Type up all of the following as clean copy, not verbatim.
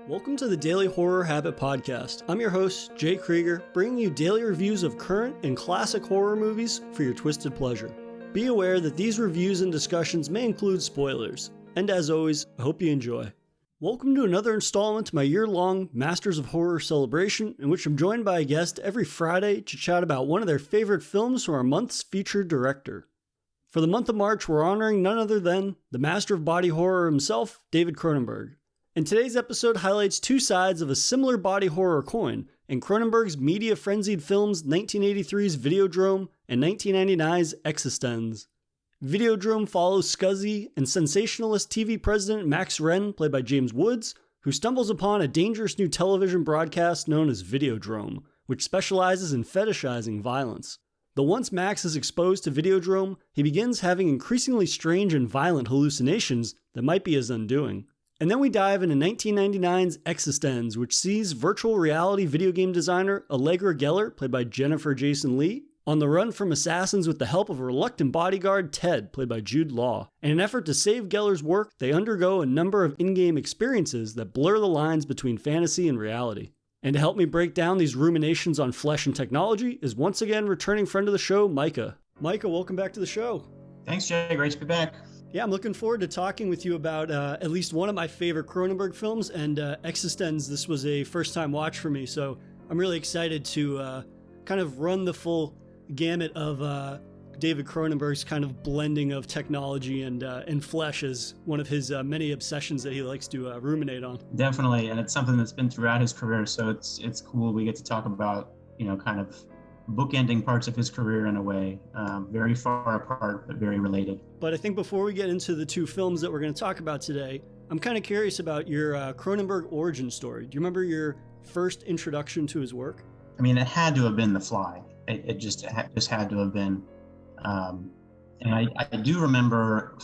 Welcome to the Daily Horror Habit Podcast. I'm your host, Jay Krieger, bringing you daily reviews of current and classic horror movies for your twisted pleasure. Be aware that these reviews and discussions may include spoilers. And as always, I hope you enjoy. Welcome to another installment to my year-long Masters of Horror celebration, in which I'm joined by a guest every Friday to chat about one of their favorite films from our month's featured director. For the month of March, we're honoring none other than the master of body horror himself, David Cronenberg. And today's episode highlights two sides of a similar body horror coin in Cronenberg's media-frenzied films 1983's Videodrome and 1999's EXISTENZ. Videodrome follows scuzzy and sensationalist TV president Max Wren, played by James Woods, who stumbles upon a dangerous new television broadcast known as Videodrome, which specializes in fetishizing violence. Though once Max is exposed to Videodrome, he begins having increasingly strange and violent hallucinations that might be his undoing. And then we dive into 1999's EXISTENZ, which sees virtual reality video game designer Allegra Geller, played by Jennifer Jason Leigh, on the run from assassins with the help of a reluctant bodyguard, Ted, played by Jude Law. In an effort to save Geller's work, they undergo a number of in-game experiences that blur the lines between fantasy and reality. And to help me break down these ruminations on flesh and technology is once again returning friend of the show, Micah. Micah, welcome back to the show. Thanks, Jay. Great to be back. Yeah, I'm looking forward to talking with you about at least one of my favorite Cronenberg films, and EXISTENZ. This was a first-time watch for me, so I'm really excited to kind of run the full gamut of David Cronenberg's kind of blending of technology and flesh as one of his many obsessions that he likes to ruminate on. Definitely, and it's something that's been throughout his career, so it's cool. We get to talk about, kind of bookending parts of his career in a way, very far apart, but very related. But I think before we get into the two films that we're going to talk about today, I'm kind of curious about your Cronenberg origin story. Do you remember your first introduction to his work? I mean, it had to have been The Fly. It just had to have been. And I do remember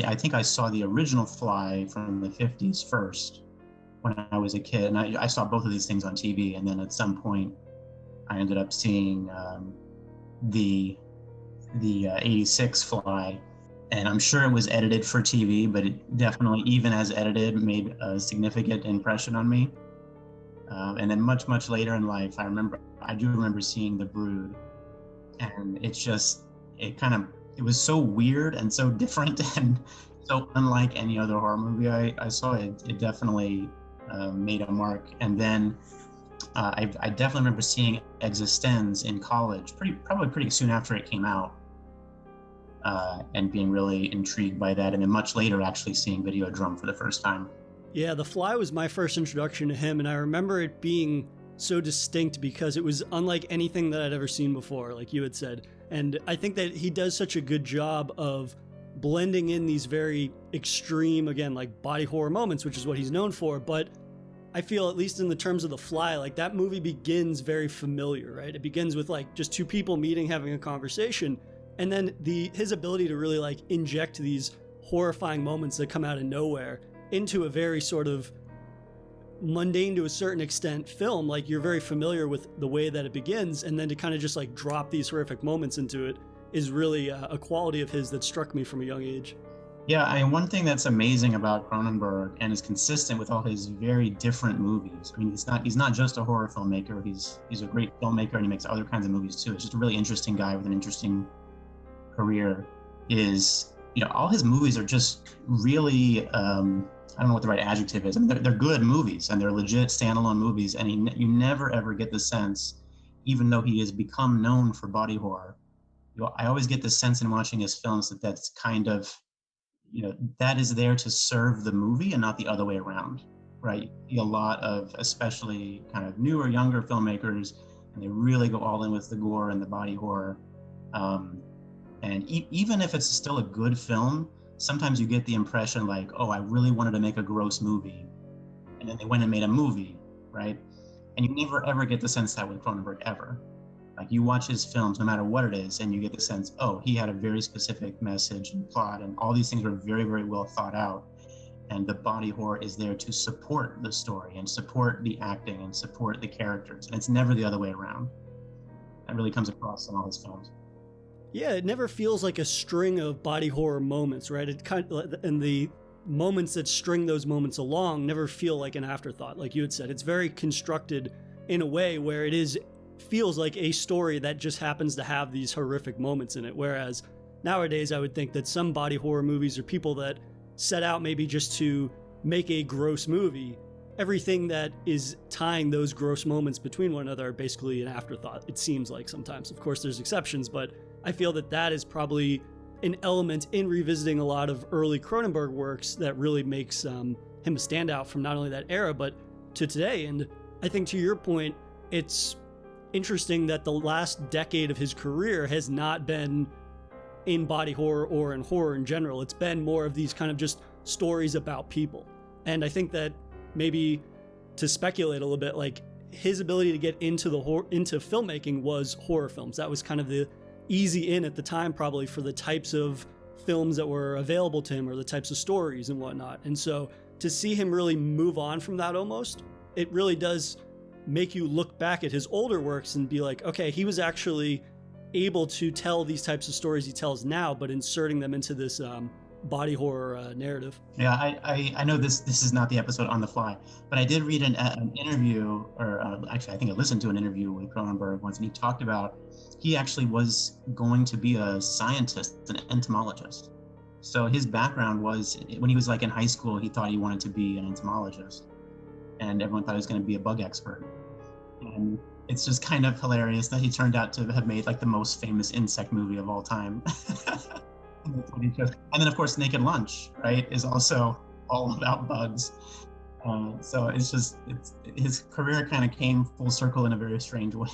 I think I saw the original Fly from the 50s first when I was a kid. And I saw both of these things on TV. And then at some point, I ended up seeing the 86 Fly, and I'm sure it was edited for TV, but it definitely, even as edited, made a significant impression on me. And then much later in life, I do remember seeing The Brood, and it was so weird and so different and so unlike any other horror movie I saw. It definitely made a mark. And then I definitely remember seeing EXISTENZ in college, probably pretty soon after it came out, and being really intrigued by that. And then much later, actually seeing Videodrome for the first time. Yeah, The Fly was my first introduction to him, and I remember it being so distinct because it was unlike anything that I'd ever seen before, like you had said. And I think that he does such a good job of blending in these very extreme, again, like body horror moments, which is what he's known for, but I feel, at least in the terms of The Fly, like that movie begins very familiar, right? It begins with like just two people meeting, having a conversation, and then his ability to really like inject these horrifying moments that come out of nowhere into a very sort of mundane to a certain extent film. Like you're very familiar with the way that it begins, and then to kind of just like drop these horrific moments into it is really a quality of his that struck me from a young age. Yeah, I mean, one thing that's amazing about Cronenberg and is consistent with all his very different movies. I mean, he's not just a horror filmmaker. He's a great filmmaker, and he makes other kinds of movies too. It's just a really interesting guy with an interesting career. All his movies are just really, I don't know what the right adjective is. I mean, they're good movies and they're legit standalone movies. And you never ever get the sense, even though he has become known for body horror, I always get the sense in watching his films that's kind of, that is there to serve the movie and not the other way around, right? You see a lot of, especially kind of newer, younger filmmakers, and they really go all in with the gore and the body horror. And even if it's still a good film, sometimes you get the impression like, oh, I really wanted to make a gross movie. And then they went and made a movie, right? And you never ever get the sense that with Cronenberg ever. Like you watch his films, no matter what it is, and you get the sense, oh, he had a very specific message and plot, and all these things were very, very well thought out. And the body horror is there to support the story and support the acting and support the characters. And it's never the other way around. That really comes across in all his films. Yeah, it never feels like a string of body horror moments, right? It kind of, and the moments that string those moments along never feel like an afterthought. Like you had said, it's very constructed in a way where feels like a story that just happens to have these horrific moments in it. Whereas nowadays, I would think that some body horror movies are people that set out maybe just to make a gross movie. Everything that is tying those gross moments between one another are basically an afterthought, it seems like sometimes. Of course, there's exceptions, but I feel that that is probably an element in revisiting a lot of early Cronenberg works that really makes him a standout from not only that era, but to today. And I think to your point, it's interesting that the last decade of his career has not been in body horror or in horror in general. It's been more of these kind of just stories about people. And I think that maybe to speculate a little bit, like his ability to get into into filmmaking was horror films. That was kind of the easy in at the time, probably, for the types of films that were available to him or the types of stories and whatnot. And so to see him really move on from that, almost, it really does make you look back at his older works and be like, okay, he was actually able to tell these types of stories he tells now, but inserting them into this body horror narrative. Yeah, I know this is not the episode on the fly, but I did read an interview, or actually I think I listened to an interview with Cronenberg once, and he talked about he actually was going to be a scientist, an entomologist. So his background was, when he was like in high school, he thought he wanted to be an entomologist, and everyone thought he was going to be a bug expert. And it's just kind of hilarious that he turned out to have made like the most famous insect movie of all time. And then, of course, Naked Lunch, right, is also all about bugs. So it's his career kind of came full circle in a very strange way.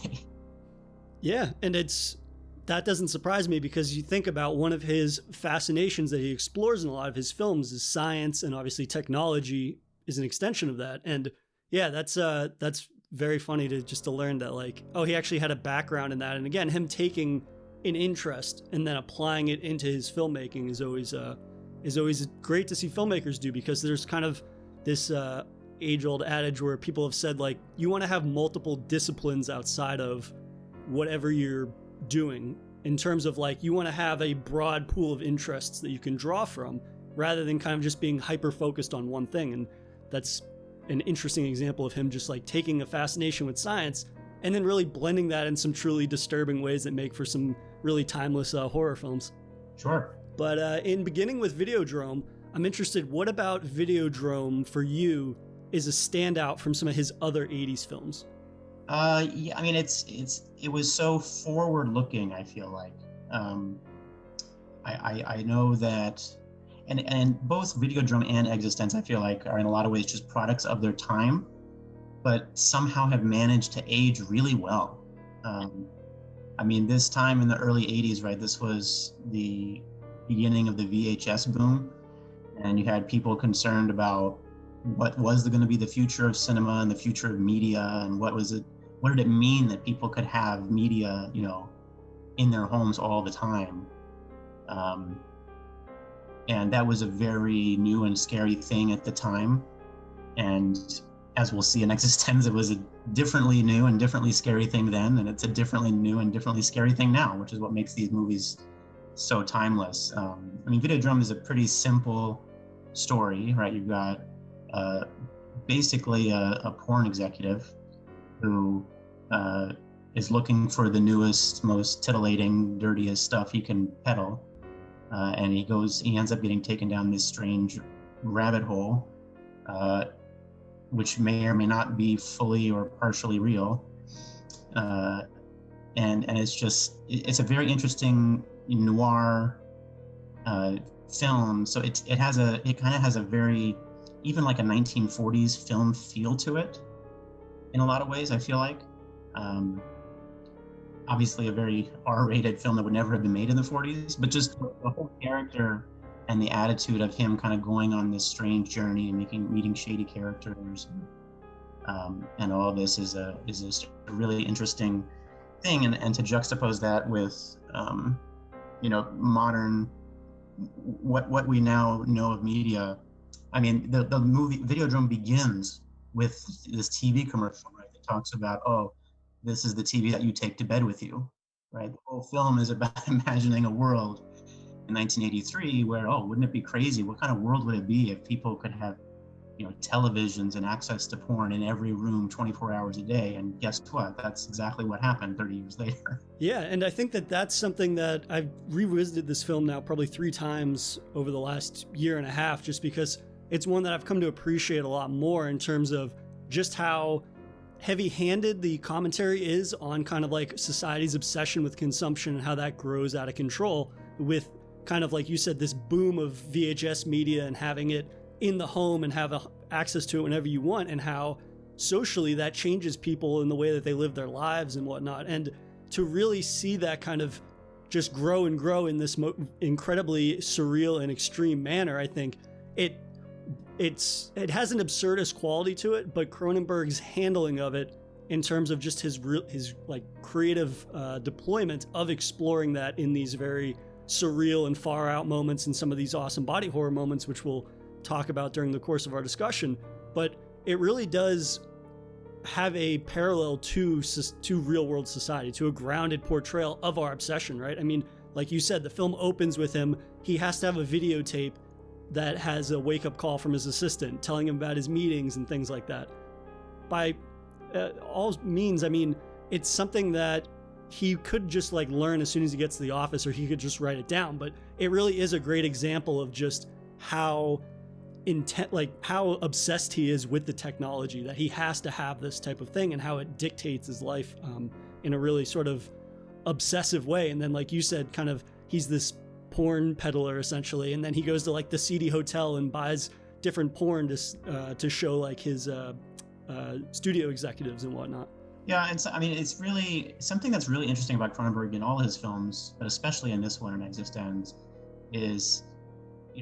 Yeah, and that doesn't surprise me, because you think about one of his fascinations that he explores in a lot of his films is science, and obviously technology is an extension of that. And yeah, that's very funny to learn that, like, oh, he actually had a background in that. And again, him taking an interest and then applying it into his filmmaking is always great to see filmmakers do, because there's kind of this age-old adage where people have said, like, you want to have multiple disciplines outside of whatever you're doing, in terms of, like, you want to have a broad pool of interests that you can draw from, rather than kind of just being hyper-focused on one thing. And that's an interesting example of him just like taking a fascination with science and then really blending that in some truly disturbing ways that make for some really timeless horror films. Sure. But in beginning with Videodrome, I'm interested, what about Videodrome for you is a standout from some of his other 80s films? Yeah, I mean, it was so forward looking, I feel like. I know that, and both Videodrome and EXISTENZ, I feel like, are in a lot of ways just products of their time, but somehow have managed to age really well. I mean, this time in the early 80s, right, this was the beginning of the VHS boom, and you had people concerned about what was going to be the future of cinema and the future of media, and what did it mean that people could have media, in their homes all the time. And that was a very new and scary thing at the time. And as we'll see in EXISTENZ, it was a differently new and differently scary thing then, and it's a differently new and differently scary thing now, which is what makes these movies so timeless. I mean, Videodrome is a pretty simple story, right? You've got basically a porn executive who is looking for the newest, most titillating, dirtiest stuff he can peddle. And he ends up getting taken down this strange rabbit hole, which may or may not be fully or partially real. And it's a very interesting noir film. So it kind of has a very, even like a 1940s film feel to it in a lot of ways, I feel like. Obviously a very R-rated film that would never have been made in the 40s, but just the whole character and the attitude of him kind of going on this strange journey and meeting shady characters, and all of this is a really interesting thing. And to juxtapose that with modern, what we now know of media. I mean, the movie Videodrome begins with this TV commercial, right, that talks about, oh, this is the TV that you take to bed with you, right? The whole film is about imagining a world in 1983, where, oh, wouldn't it be crazy? What kind of world would it be if people could have, televisions and access to porn in every room 24 hours a day? And guess what? That's exactly what happened 30 years later. Yeah, and I think that that's something that I've revisited this film now probably 3 times over the last year and a half, just because it's one that I've come to appreciate a lot more in terms of just how heavy-handed the commentary is on kind of like society's obsession with consumption and how that grows out of control with kind of, like you said, this boom of VHS media and having it in the home and have access to it whenever you want, and how socially that changes people in the way that they live their lives and whatnot. And to really see that kind of just grow and grow in this incredibly surreal and extreme manner, I think it has an absurdist quality to it, but Cronenberg's handling of it in terms of just his like creative deployment of exploring that in these very surreal and far out moments and some of these awesome body horror moments, which we'll talk about during the course of our discussion. But it really does have a parallel to real world society, to a grounded portrayal of our obsession, right? I mean, like you said, the film opens with him. He has to have a videotape that has a wake-up call from his assistant telling him about his meetings and things like that. By all means, I mean, it's something that he could just like learn as soon as he gets to the office, or he could just write it down. But it really is a great example of just how how obsessed he is with the technology, that he has to have this type of thing and how it dictates his life in a really sort of obsessive way. And then, like you said, kind of he's this porn peddler essentially, and then he goes to like the seedy hotel and buys different porn to show like his studio executives and whatnot. Yeah, and so, I mean, it's really something that's really interesting about Cronenberg in all his films, but especially in this one, in EXISTENZ, is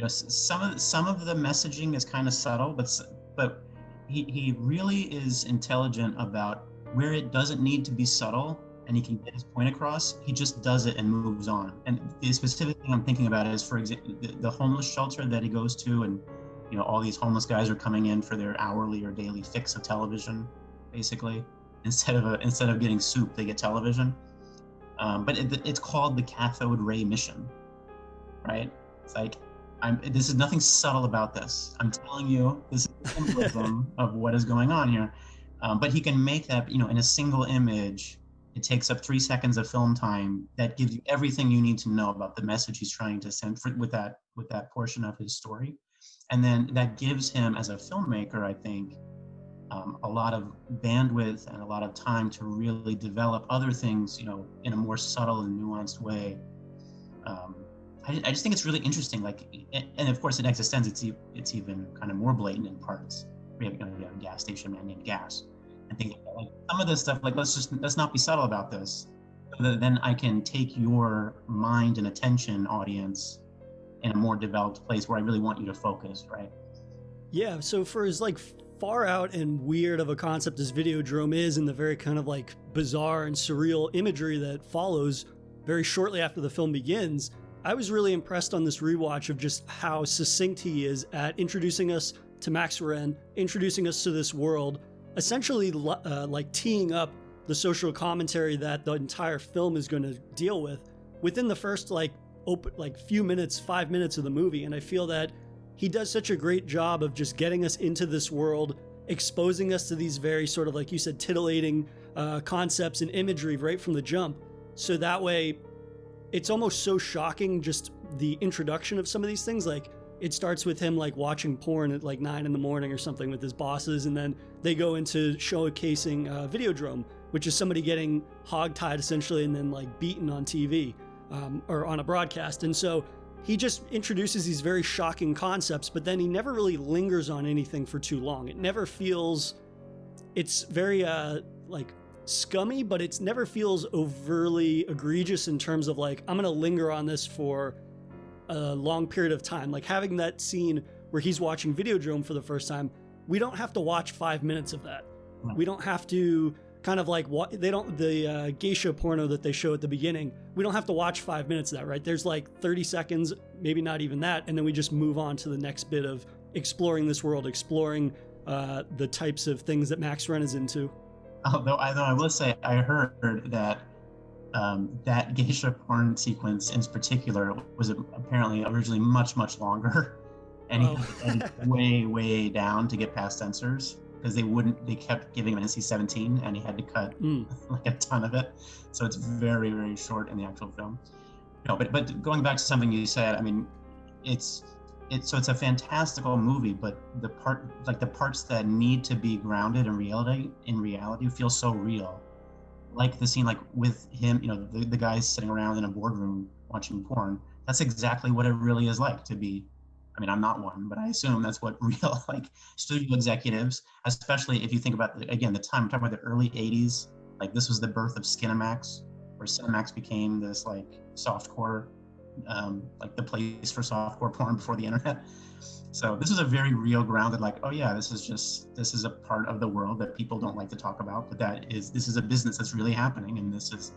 some of the messaging is kind of subtle, but he really is intelligent about where it doesn't need to be subtle, and he can get his point across. He just does it and moves on. And the specific thing I'm thinking about is, for example, the homeless shelter that he goes to, and all these homeless guys are coming in for their hourly or daily fix of television, basically. Instead of getting soup, they get television. But it's called the cathode ray mission, right? It's like, this is nothing subtle about this. I'm telling you, this is the symbolism of what is going on here. But he can make that, in a single image. It takes up 3 seconds of film time that gives you everything you need to know about the message he's trying to send with that portion of his story. And then that gives him, as a filmmaker, I think, a lot of bandwidth and a lot of time to really develop other things, in a more subtle and nuanced way. I just think it's really interesting. And of course, in EXISTENZ, it's even kind of more blatant in parts. We have a gas station man named Gas, and think like some of this stuff. Like, let's not be subtle about this. So that then I can take your mind and attention, audience, in a more developed place where I really want you to focus, right? Yeah. So for as like far out and weird of a concept as Videodrome is, and the very kind of like bizarre and surreal imagery that follows very shortly after the film begins, I was really impressed on this rewatch of just how succinct he is at introducing us to Max Wren, introducing us to this world, essentially like teeing up the social commentary that the entire film is going to deal with within the first few minutes, 5 minutes of the movie. And I feel that he does such a great job of just getting us into this world, exposing us to these very sort of, like you said, titillating concepts and imagery right from the jump. So that way, it's almost so shocking, just the introduction of some of these things. Like, it starts with him like watching porn at like 9 a.m. or something with his bosses, and then they go into showcasing Videodrome, which is somebody getting hogtied essentially and then like beaten on TV or on a broadcast. And so he just introduces these very shocking concepts, but then he never really lingers on anything for too long. It never feels, it's very like scummy, but it never feels overly egregious in terms of like, I'm going to linger on this for a long period of time. Like having that scene where he's watching Videodrome for the first time, we don't have to watch 5 minutes of that. We don't have to kind of like what the geisha porno that they show at the beginning, we don't have to watch 5 minutes of that, right? There's like 30 seconds, maybe not even that, and then we just move on to the next bit of exploring this world, exploring the types of things that Max Wren is into. Although I will say, I heard that that geisha porn sequence in particular was apparently originally much longer, and he had to edit way down to get past censors because they kept giving him an NC-17, and he had to cut like a ton of it, so it's very short in the actual film. No, but going back to something you said, I mean, it's a fantastical movie, but the parts that need to be grounded in reality feel so real. Like the scene, like with him, the guys sitting around in a boardroom watching porn. That's exactly what it really is like to be. I mean, I'm not one, but I assume that's what real like studio executives, especially if you think about the time. I'm talking about the early '80s. Like this was the birth of Skinamax, where Cinemax became this like softcore, like the place for softcore porn before the internet. So this is a very real, grounded, like, oh yeah, this is a part of the world that people don't like to talk about, but this is a business that's really happening, and he's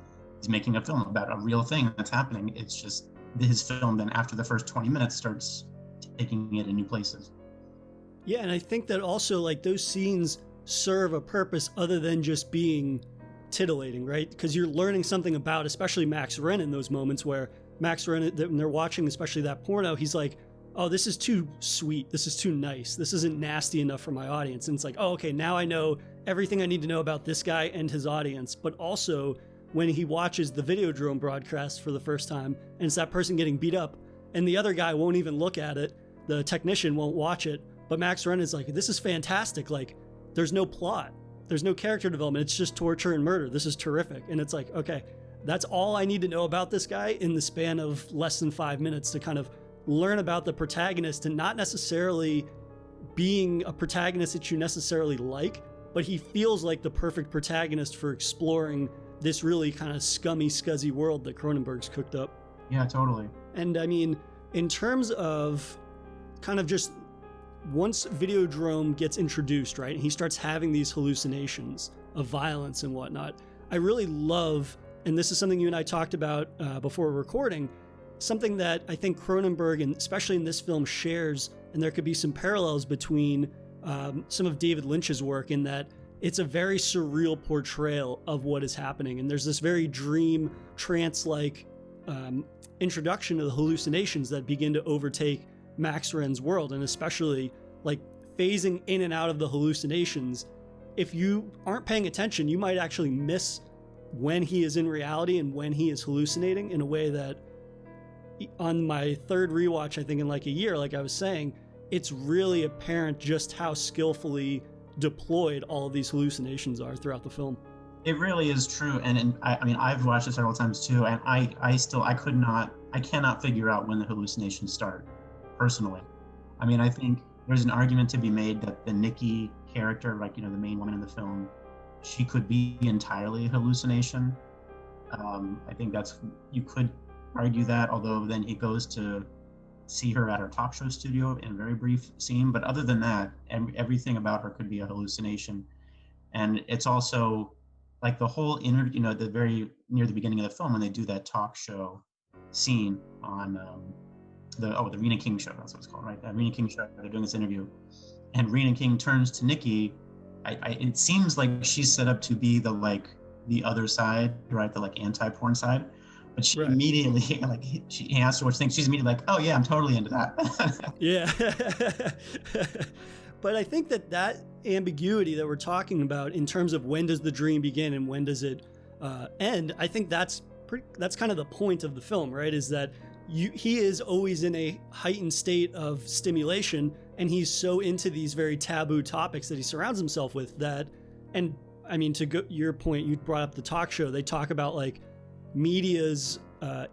making a film about a real thing that's happening. It's just his film then after the first 20 minutes starts taking it in new places. Yeah, and I think that also like those scenes serve a purpose other than just being titillating, right? Because you're learning something about, especially Max Wren in those moments where Max Wren, when they're watching especially that porno, he's like, oh, this is too sweet. This is too nice. This isn't nasty enough for my audience. And it's like, oh, okay, now I know everything I need to know about this guy and his audience. But also when he watches the Videodrome broadcast for the first time and it's that person getting beat up and the other guy won't even look at it, the technician won't watch it. But Max Wren is like, this is fantastic. Like, there's no plot. There's no character development. It's just torture and murder. This is terrific. And it's like, okay, that's all I need to know about this guy in the span of less than 5 minutes to kind of learn about the protagonist, and not necessarily being a protagonist that you necessarily like, but he feels like the perfect protagonist for exploring this really kind of scummy, scuzzy world that Cronenberg's cooked up. Yeah, totally. And I mean, in terms of kind of just once Videodrome gets introduced, right, and he starts having these hallucinations of violence and whatnot, I really love, and this is something you and I talked about before recording, something that I think Cronenberg, and especially in this film, shares, and there could be some parallels between some of David Lynch's work, in that it's a very surreal portrayal of what is happening. And there's this very dream, trance-like introduction to the hallucinations that begin to overtake Max Wren's world, and especially like phasing in and out of the hallucinations. If you aren't paying attention, you might actually miss when he is in reality and when he is hallucinating, in a way that on my third rewatch, I think in like a year, like I was saying, it's really apparent just how skillfully deployed all of these hallucinations are throughout the film. It really is true. And I mean, I've watched it several times too, and I cannot figure out when the hallucinations start, personally. I mean, I think there's an argument to be made that the Nikki character, like, the main woman in the film, she could be entirely a hallucination. I think you could argue that, although then he goes to see her at her talk show studio in a very brief scene. But other than that, everything about her could be a hallucination. And it's also like the whole the very near the beginning of the film, when they do that talk show scene on the Rena King show, that's what it's called, right? That Rena King show, they're doing this interview, and Rena King turns to Nikki. It seems like she's set up to be the other side, right? The anti-porn side. But she immediately, he asked her what she thinks. She's immediately like, oh yeah, I'm totally into that. Yeah. But I think that ambiguity that we're talking about in terms of when does the dream begin and when does it end, I think that's kind of the point of the film, right? Is that he is always in a heightened state of stimulation, and he's so into these very taboo topics that he surrounds himself with that. And I mean, to your point, you brought up the talk show. They talk about media's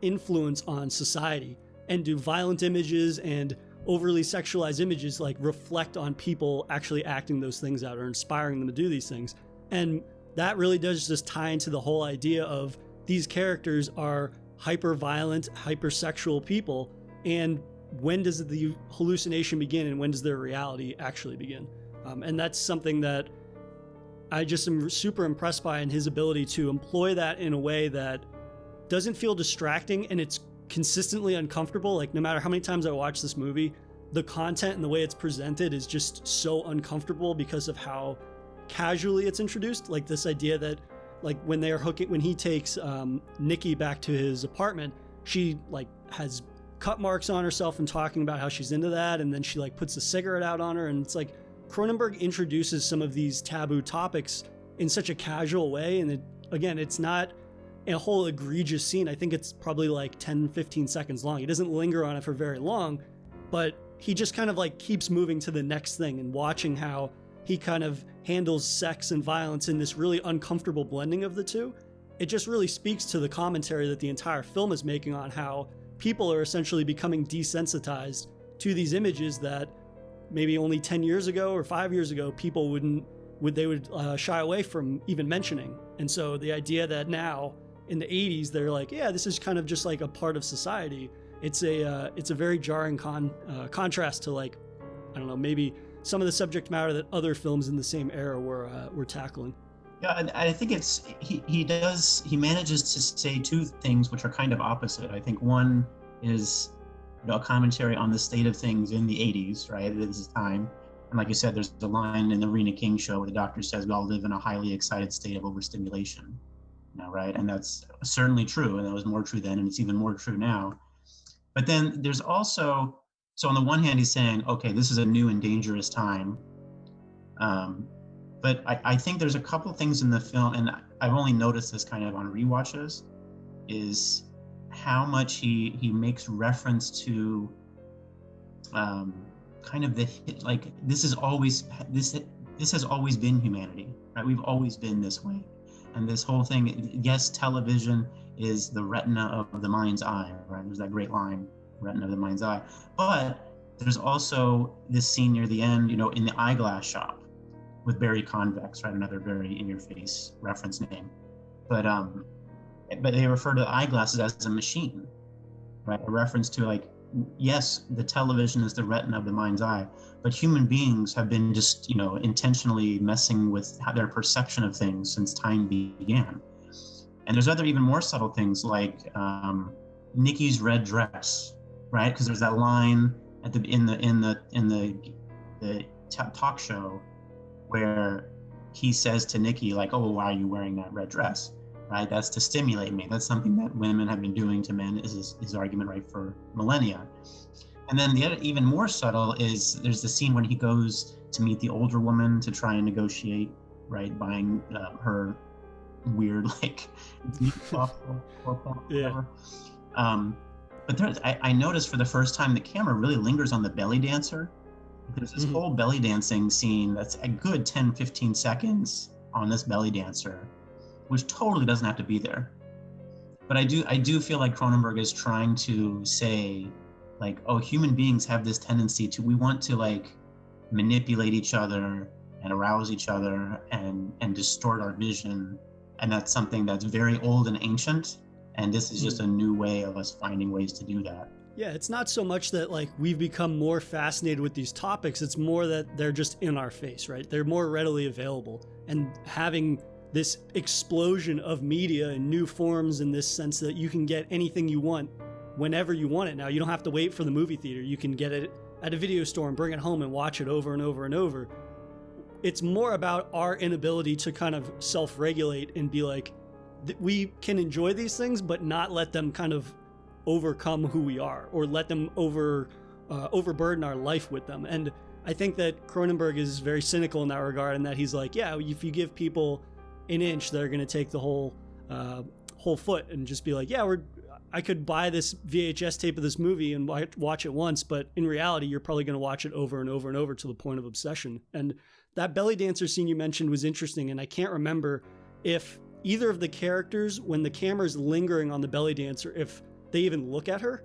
influence on society, and do violent images and overly sexualized images reflect on people actually acting those things out or inspiring them to do these things. And that really does just tie into the whole idea of these characters are hyper violent, hyper sexual people, and when does the hallucination begin and when does their reality actually begin? And that's something that I just am super impressed by, in his ability to employ that in a way that doesn't feel distracting, and it's consistently uncomfortable. No matter how many times I watch this movie, the content and the way it's presented is just so uncomfortable because of how casually it's introduced. This idea that like when he takes Nikki back to his apartment, she like has cut marks on herself and talking about how she's into that, and then she like puts a cigarette out on her, and it's like Cronenberg introduces some of these taboo topics in such a casual way, and it's not a whole egregious scene. I think it's probably like 10-15 seconds long. He doesn't linger on it for very long, but he just kind of like keeps moving to the next thing, and watching how he kind of handles sex and violence in this really uncomfortable blending of the two. It just really speaks to the commentary that the entire film is making on how people are essentially becoming desensitized to these images that maybe only 10 years ago or 5 years ago people would shy away from even mentioning. And so the idea that now in the 80s they're like, yeah, this is kind of just like a part of society. It's a very jarring contrast to, like, I don't know, maybe some of the subject matter that other films in the same era were tackling. Yeah, and I think he manages to say two things which are kind of opposite. I think one is, a commentary on the state of things in the 80s, right? At this time. And like you said, there's a line in the Rena King show where the doctor says we all live in a highly excited state of overstimulation. Right? And that's certainly true, and that was more true then, and it's even more true now. But then there's also, so on the one hand, he's saying, okay, this is a new and dangerous time. But I think there's a couple things in the film, and I've only noticed this kind of on rewatches, is how much he makes reference to kind of this has always been humanity, right? We've always been this way. And this whole thing, yes, television is the retina of the mind's eye, right? There's that great line, retina of the mind's eye. But there's also this scene near the end, in the eyeglass shop with Barry Convex, right? Another very in-your-face reference name. But they refer to the eyeglasses as a machine, right? A reference to, like, yes, the television is the retina of the mind's eye, but human beings have been just, intentionally messing with their perception of things since time began. And there's other even more subtle things, like Nikki's red dress, right? Because there's that line in the talk show where he says to Nikki, like, "Oh, why are you wearing that red dress?" Right? That's to stimulate me. That's something that women have been doing to men, is his argument, right, for millennia. And then the other, even more subtle, is there's the scene when he goes to meet the older woman to try and negotiate, right, buying her weird, like, whatever. But I noticed for the first time the camera really lingers on the belly dancer. There's this whole belly dancing scene that's a good 10-15 seconds on this belly dancer, which totally doesn't have to be there. But I do feel like Cronenberg is trying to say, like, oh, human beings have this tendency we want to, like, manipulate each other and arouse each other and distort our vision. And that's something that's very old and ancient. And this is just a new way of us finding ways to do that. Yeah, it's not so much that, like, we've become more fascinated with these topics. It's more that they're just in our face, right? They're more readily available. And having this explosion of media in new forms, in this sense that you can get anything you want whenever you want it now. You don't have to wait for the movie theater. You can get it at a video store and bring it home and watch it over and over and over. It's more about our inability to kind of self-regulate and be like, we can enjoy these things, but not let them kind of overcome who we are, or let them overburden our life with them. And I think that Cronenberg is very cynical in that regard, and that he's like, yeah, if you give people an inch, they're going to take the whole foot, and just be like, yeah, I could buy this VHS tape of this movie and watch it once, but in reality, you're probably going to watch it over and over and over to the point of obsession. And that belly dancer scene you mentioned was interesting, and I can't remember if either of the characters, when the camera's lingering on the belly dancer, if they even look at her.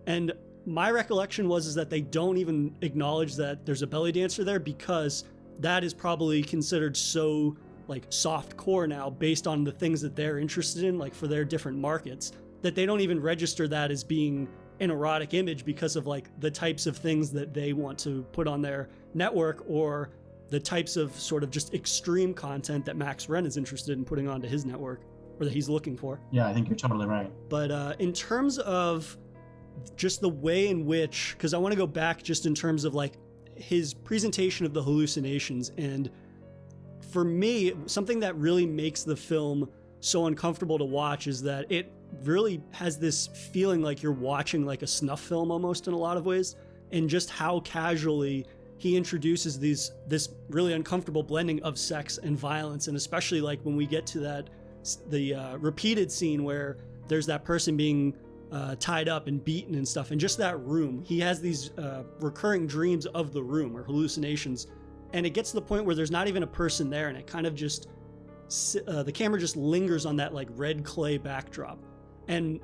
And my recollection is that they don't even acknowledge that there's a belly dancer there, because that is probably considered so, like, soft core now, based on the things that they're interested in, like, for their different markets, that they don't even register that as being an erotic image because of, like, the types of things that they want to put on their network, or the types of sort of just extreme content that Max Wren is interested in putting onto his network, or that he's looking for. Yeah, I think you're totally right. But in terms of just the way in which, because I want to go back just in terms of, like, his presentation of the hallucinations, and for me, something that really makes the film so uncomfortable to watch is that it really has this feeling like you're watching like a snuff film almost in a lot of ways, and just how casually he introduces this really uncomfortable blending of sex and violence. And especially like when we get to the repeated scene where there's that person being tied up and beaten and stuff, and just that room, he has these recurring dreams of the room or hallucinations, and it gets to the point where there's not even a person there, and it kind of just the camera just lingers on that like red clay backdrop. And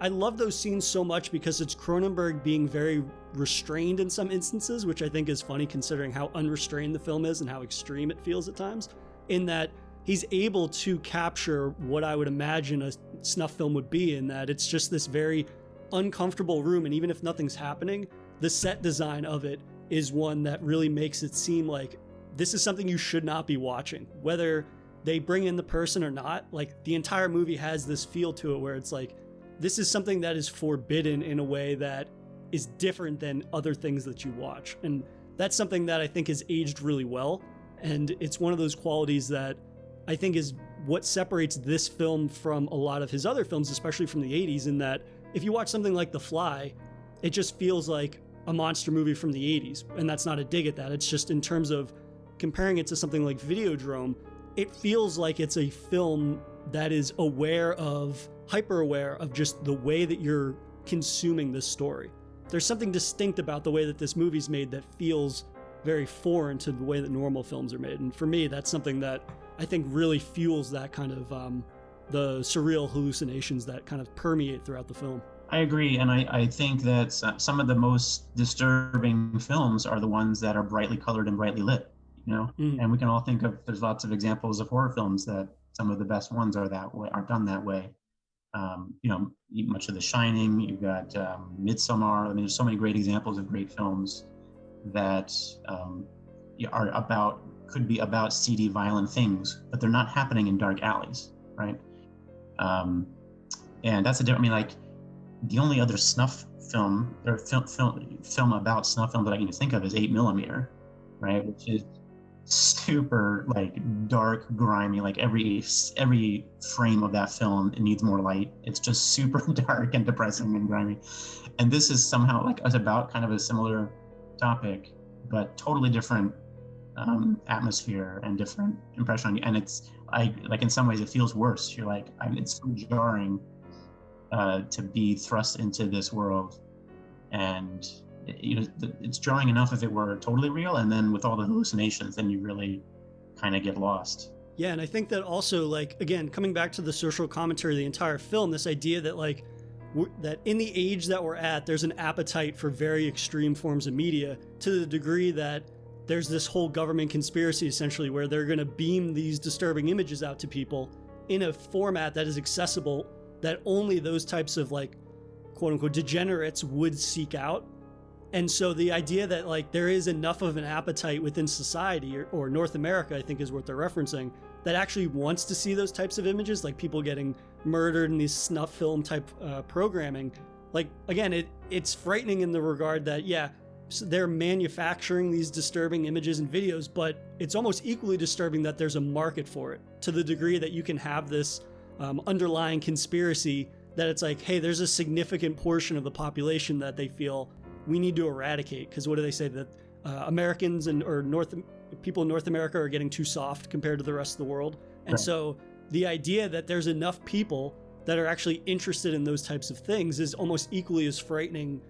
I love those scenes so much because it's Cronenberg being very restrained in some instances, which I think is funny considering how unrestrained the film is and how extreme it feels at times, in that he's able to capture what I would imagine a snuff film would be, in that it's just this very uncomfortable room, and even if nothing's happening, the set design of it is one that really makes it seem like this is something you should not be watching. Whether they bring in the person or not, like the entire movie has this feel to it where it's like, this is something that is forbidden in a way that is different than other things that you watch. And that's something that I think has aged really well. And it's one of those qualities that I think is what separates this film from a lot of his other films, especially from the 80s, in that if you watch something like The Fly, it just feels like a monster movie from the 80s. And that's not a dig at that. It's just in terms of comparing it to something like Videodrome, it feels like it's a film that is hyper aware of just the way that you're consuming this story. There's something distinct about the way that this movie's made that feels very foreign to the way that normal films are made. And for me, that's something that I think really fuels that kind of the surreal hallucinations that kind of permeate throughout the film. I agree, and I think that some of the most disturbing films are the ones that are brightly colored and brightly lit, And we can all think of, there's lots of examples of horror films that some of the best ones are done that way. Much of The Shining, you've got Midsommar. I mean, there's so many great examples of great films that could be about seedy, violent things, but they're not happening in dark alleys, right? And that's the only other snuff film or film about snuff film that I can think of is 8mm, right? Which is super dark, grimy. Like every frame of that film, it needs more light. It's just super dark and depressing and grimy. And this is somehow about kind of a similar topic, but totally different atmosphere and different impression on you. And it's in some ways it feels worse. You're it's so jarring to be thrust into this world, and it's jarring enough if it were totally real, and then with all the hallucinations, then you really kind of get lost. Yeah, and I think that also, again, coming back to the social commentary of the entire film, this idea that that in the age that we're at, there's an appetite for very extreme forms of media, to the degree that there's this whole government conspiracy essentially where they're going to beam these disturbing images out to people in a format that is accessible, that only those types of quote unquote degenerates would seek out. And so the idea that there is enough of an appetite within society or North America, I think is what they're referencing, that actually wants to see those types of images, like people getting murdered in these snuff film type programming. Again, it's frightening in the regard that, yeah, so they're manufacturing these disturbing images and videos, but it's almost equally disturbing that there's a market for it, to the degree that you can have this underlying conspiracy that it's hey, there's a significant portion of the population that they feel we need to eradicate, because what do they say, that Americans people in North America are getting too soft compared to the rest of the world. And right. So the idea that there's enough people that are actually interested in those types of things is almost equally as frightening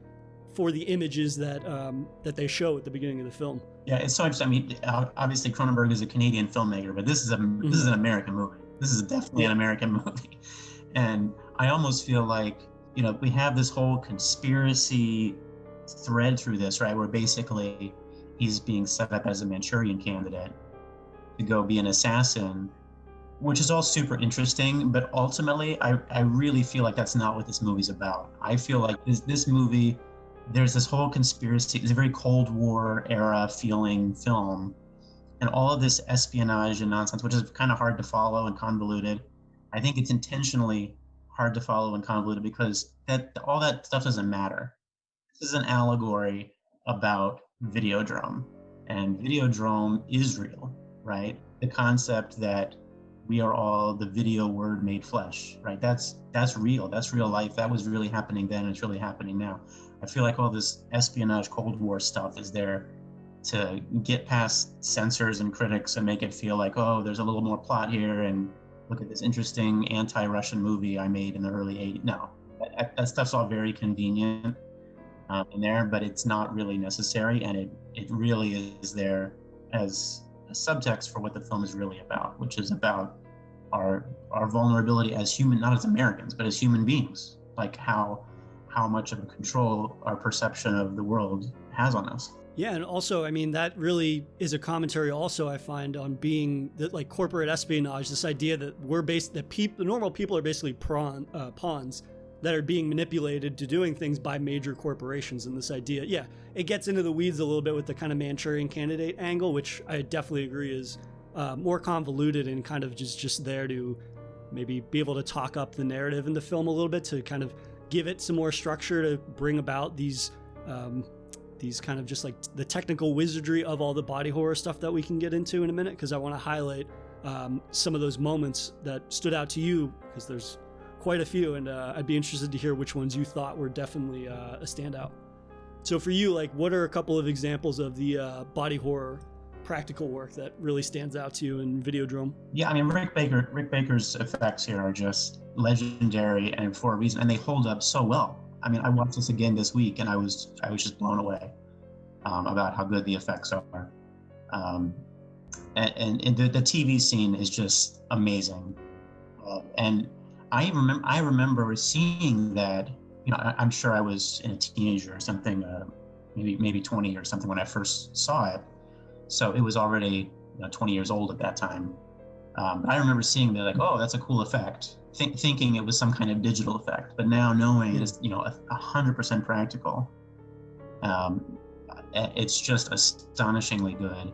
for the images that they show at the beginning of the film. Yeah, it's so interesting. I mean, obviously Cronenberg is a Canadian filmmaker, but this is an American movie. This is definitely an American movie. And I almost feel like, we have this whole conspiracy thread through this, right? Where basically he's being set up as a Manchurian candidate to go be an assassin, which is all super interesting. But ultimately, I really feel like that's not what this movie's about. I feel like this movie, there's this whole conspiracy. It's a very Cold War era feeling film. And all of this espionage and nonsense, which is kind of hard to follow and convoluted. I think it's intentionally hard to follow and convoluted because all that stuff doesn't matter. This is an allegory about Videodrome, and Videodrome is real, right? The concept that we are all the video word made flesh, right? That's real. That's real life. That was really happening then. It's really happening now. I feel like all this espionage, Cold War stuff is there to get past censors and critics and make it feel like, oh, there's a little more plot here, and look at this interesting anti-Russian movie I made in the early 80s. No, that stuff's all very convenient in there, but it's not really necessary, and it really is there as a subtext for what the film is really about, which is about our vulnerability as human, not as Americans, but as human beings, like how much of a control our perception of the world has on us. Yeah, and also, I mean, that really is a commentary also, I find, on being that, like, corporate espionage, this idea that the normal people are basically pawns that are being manipulated to doing things by major corporations. And this idea, yeah, it gets into the weeds a little bit with the kind of Manchurian Candidate angle, which I definitely agree is more convoluted and kind of just there to maybe be able to talk up the narrative in the film a little bit, to kind of give it some more structure, to bring about these kind of just like the technical wizardry of all the body horror stuff that we can get into in a minute, because I want to highlight some of those moments that stood out to you, because there's quite a few, and I'd be interested to hear which ones you thought were definitely a standout. So for you, like, what are a couple of examples of the body horror practical work that really stands out to you in Videodrome? Yeah, I mean, Rick Baker's effects here are just legendary, and for a reason, and they hold up so well. I mean, I watched this again this week, and I was just blown away about how good the effects are. And the TV scene is just amazing. And I remember seeing that. You know, I'm sure I was a teenager or something, maybe 20 or something when I first saw it. So it was already 20 years old at that time. I remember seeing that, like, oh, that's a cool effect, thinking it was some kind of digital effect. But now knowing it's 100% practical, it's just astonishingly good,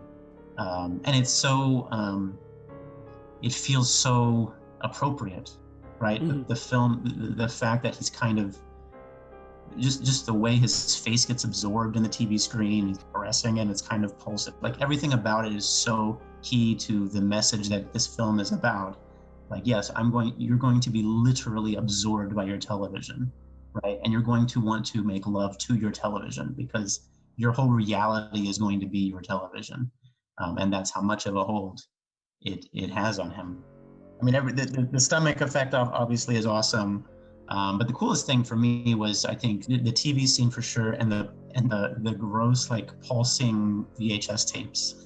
and it's so it feels so appropriate, right? Mm-hmm. The film, the fact that he's kind of just the way his face gets absorbed in the TV screen, he's caressing it, and it's kind of pulsating. Like, everything about it is so key to the message that this film is about. Like, yes, you're going to be literally absorbed by your television, right? And you're going to want to make love to your television, because your whole reality is going to be your television. And that's how much of a hold it has on him. I mean, the stomach effect obviously is awesome. But the coolest thing for me was, I think, the TV scene for sure, and the gross, like, pulsing VHS tapes,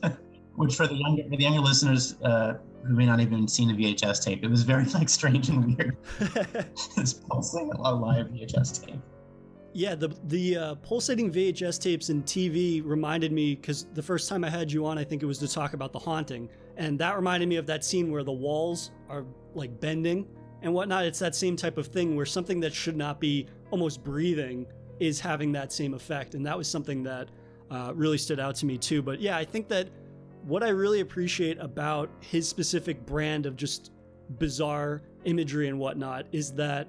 which for the younger listeners who may not even seen a VHS tape, it was very, like, strange and weird. It's pulsing a live VHS tape. Yeah, the pulsating VHS tapes in TV reminded me, because the first time I had you on, I think it was to talk about The Haunting, and that reminded me of that scene where the walls are, like, bending and whatnot. It's that same type of thing where something that should not be almost breathing is having that same effect, and that was something that really stood out to me too. But yeah, I think that what I really appreciate about his specific brand of just bizarre imagery and whatnot is that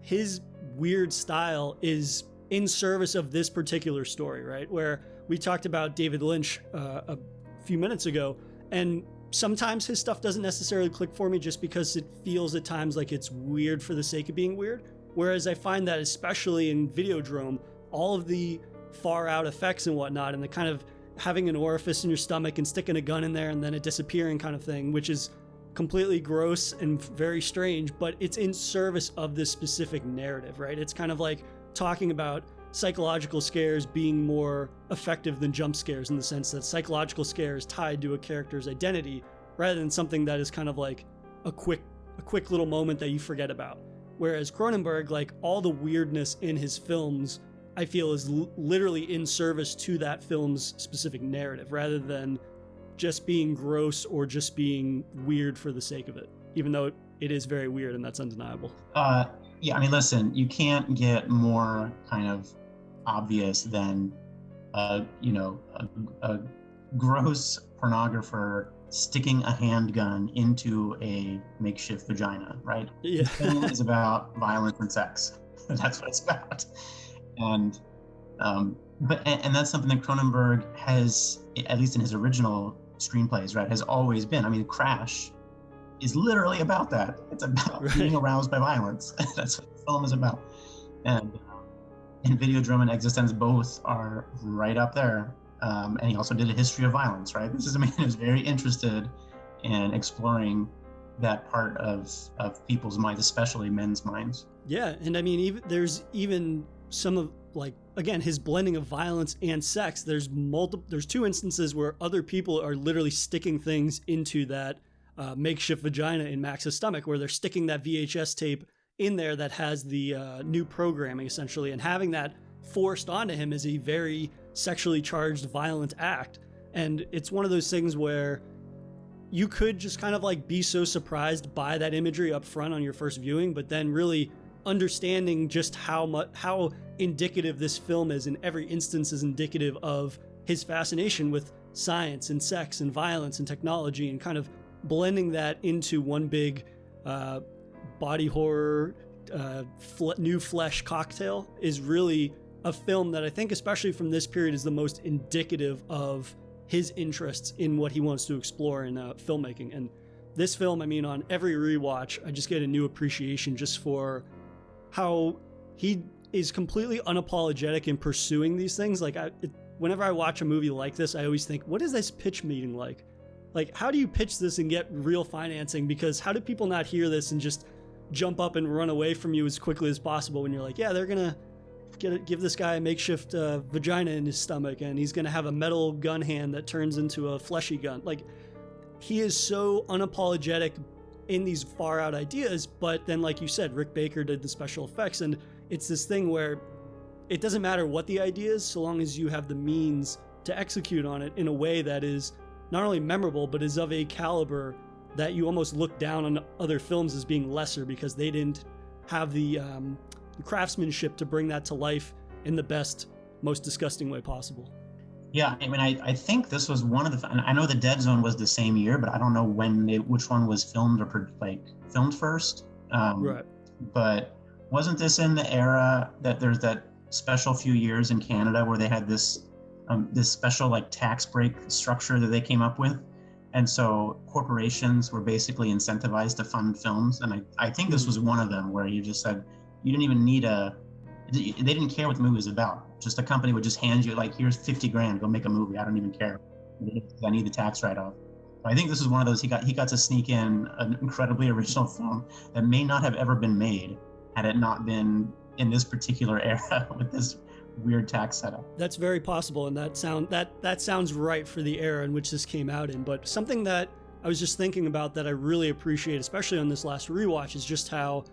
his weird style is in service of this particular story, right? Where we talked about David Lynch a few minutes ago, and sometimes his stuff doesn't necessarily click for me just because it feels at times like it's weird for the sake of being weird. Whereas I find that, especially in Videodrome, all of the far out effects and whatnot, and the kind of having an orifice in your stomach and sticking a gun in there and then it disappearing kind of thing, which is completely gross and very strange, but it's in service of this specific narrative, right? It's kind of like talking about psychological scares being more effective than jump scares, in the sense that psychological scare is tied to a character's identity rather than something that is kind of like a quick little moment that you forget about. Whereas Cronenberg, like, all the weirdness in his films, I feel is literally in service to that film's specific narrative, rather than just being gross or just being weird for the sake of it, even though it is very weird, and that's undeniable. Yeah, I mean, listen, you can't get more kind of obvious than a gross pornographer sticking a handgun into a makeshift vagina, right? Yeah. The film is about violence and sex. That's what it's about. And that's something that Cronenberg has, at least in his original screenplays, right, has always been. I mean, Crash is literally about that. It's about being aroused by violence. That's what the film is about. And Videodrome and EXISTENZ both are right up there. And he also did a history of violence, right? This is a man who's very interested in exploring that part of people's minds, especially men's minds. Yeah, and I mean, there's even some of, like, again, his blending of violence and sex. There's two instances where other people are literally sticking things into that makeshift vagina in Max's stomach, where they're sticking that VHS tape in there that has the new programming, essentially, and having that forced onto him is a very sexually charged, violent act. And it's one of those things where you could just kind of like be so surprised by that imagery up front on your first viewing, but then really understanding just how indicative this film is in every instance is indicative of his fascination with science and sex and violence and technology, and kind of blending that into one big body horror new flesh cocktail is really a film that I think, especially from this period, is the most indicative of his interests in what he wants to explore in filmmaking. And this film, I mean, on every rewatch, I just get a new appreciation just for how he is completely unapologetic in pursuing these things. Like, whenever I watch a movie like this, I always think, what is this pitch meeting like? Like, how do you pitch this and get real financing? Because how do people not hear this and just jump up and run away from you as quickly as possible when you're like, yeah, they're gonna give this guy a makeshift vagina in his stomach, and he's gonna have a metal gun hand that turns into a fleshy gun. Like, he is so unapologetic in these far out ideas, but then, like you said, Rick Baker did the special effects, and it's this thing where it doesn't matter what the idea is, so long as you have the means to execute on it in a way that is not only memorable, but is of a caliber that you almost look down on other films as being lesser because they didn't have the craftsmanship to bring that to life in the best, most disgusting way possible. Yeah, I mean, I think this was one of the. I know the Dead Zone was the same year, but I don't know which one was filmed or filmed first. Right. But wasn't this in the era that there's that special few years in Canada where they had this special like tax break structure that they came up with, and so corporations were basically incentivized to fund films, and I think this was one of them where you just said you didn't even need they didn't care what the movie was about. Just a company would just hand you, like, here's 50 grand, go make a movie. I don't even care. I need the tax write-off. So I think this is one of those, he got to sneak in an incredibly original film that may not have ever been made had it not been in this particular era with this weird tax setup. That's very possible, and that sounds right for the era in which this came out in. But something that I was just thinking about that I really appreciate, especially on this last rewatch, is just how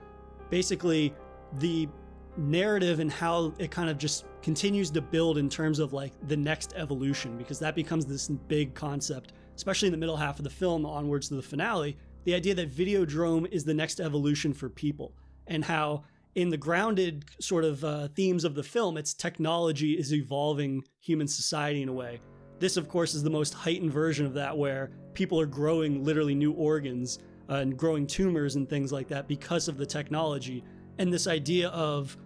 basically the narrative and how it kind of just continues to build in terms of like the next evolution, because that becomes this big concept, especially in the middle half of the film onwards to the finale, the idea that Videodrome is the next evolution for people, and how in the grounded sort of themes of the film, it's technology is evolving human society in a way. This, of course, is the most heightened version of that, where people are growing literally new organs and growing tumors and things like that because of the technology. And this idea of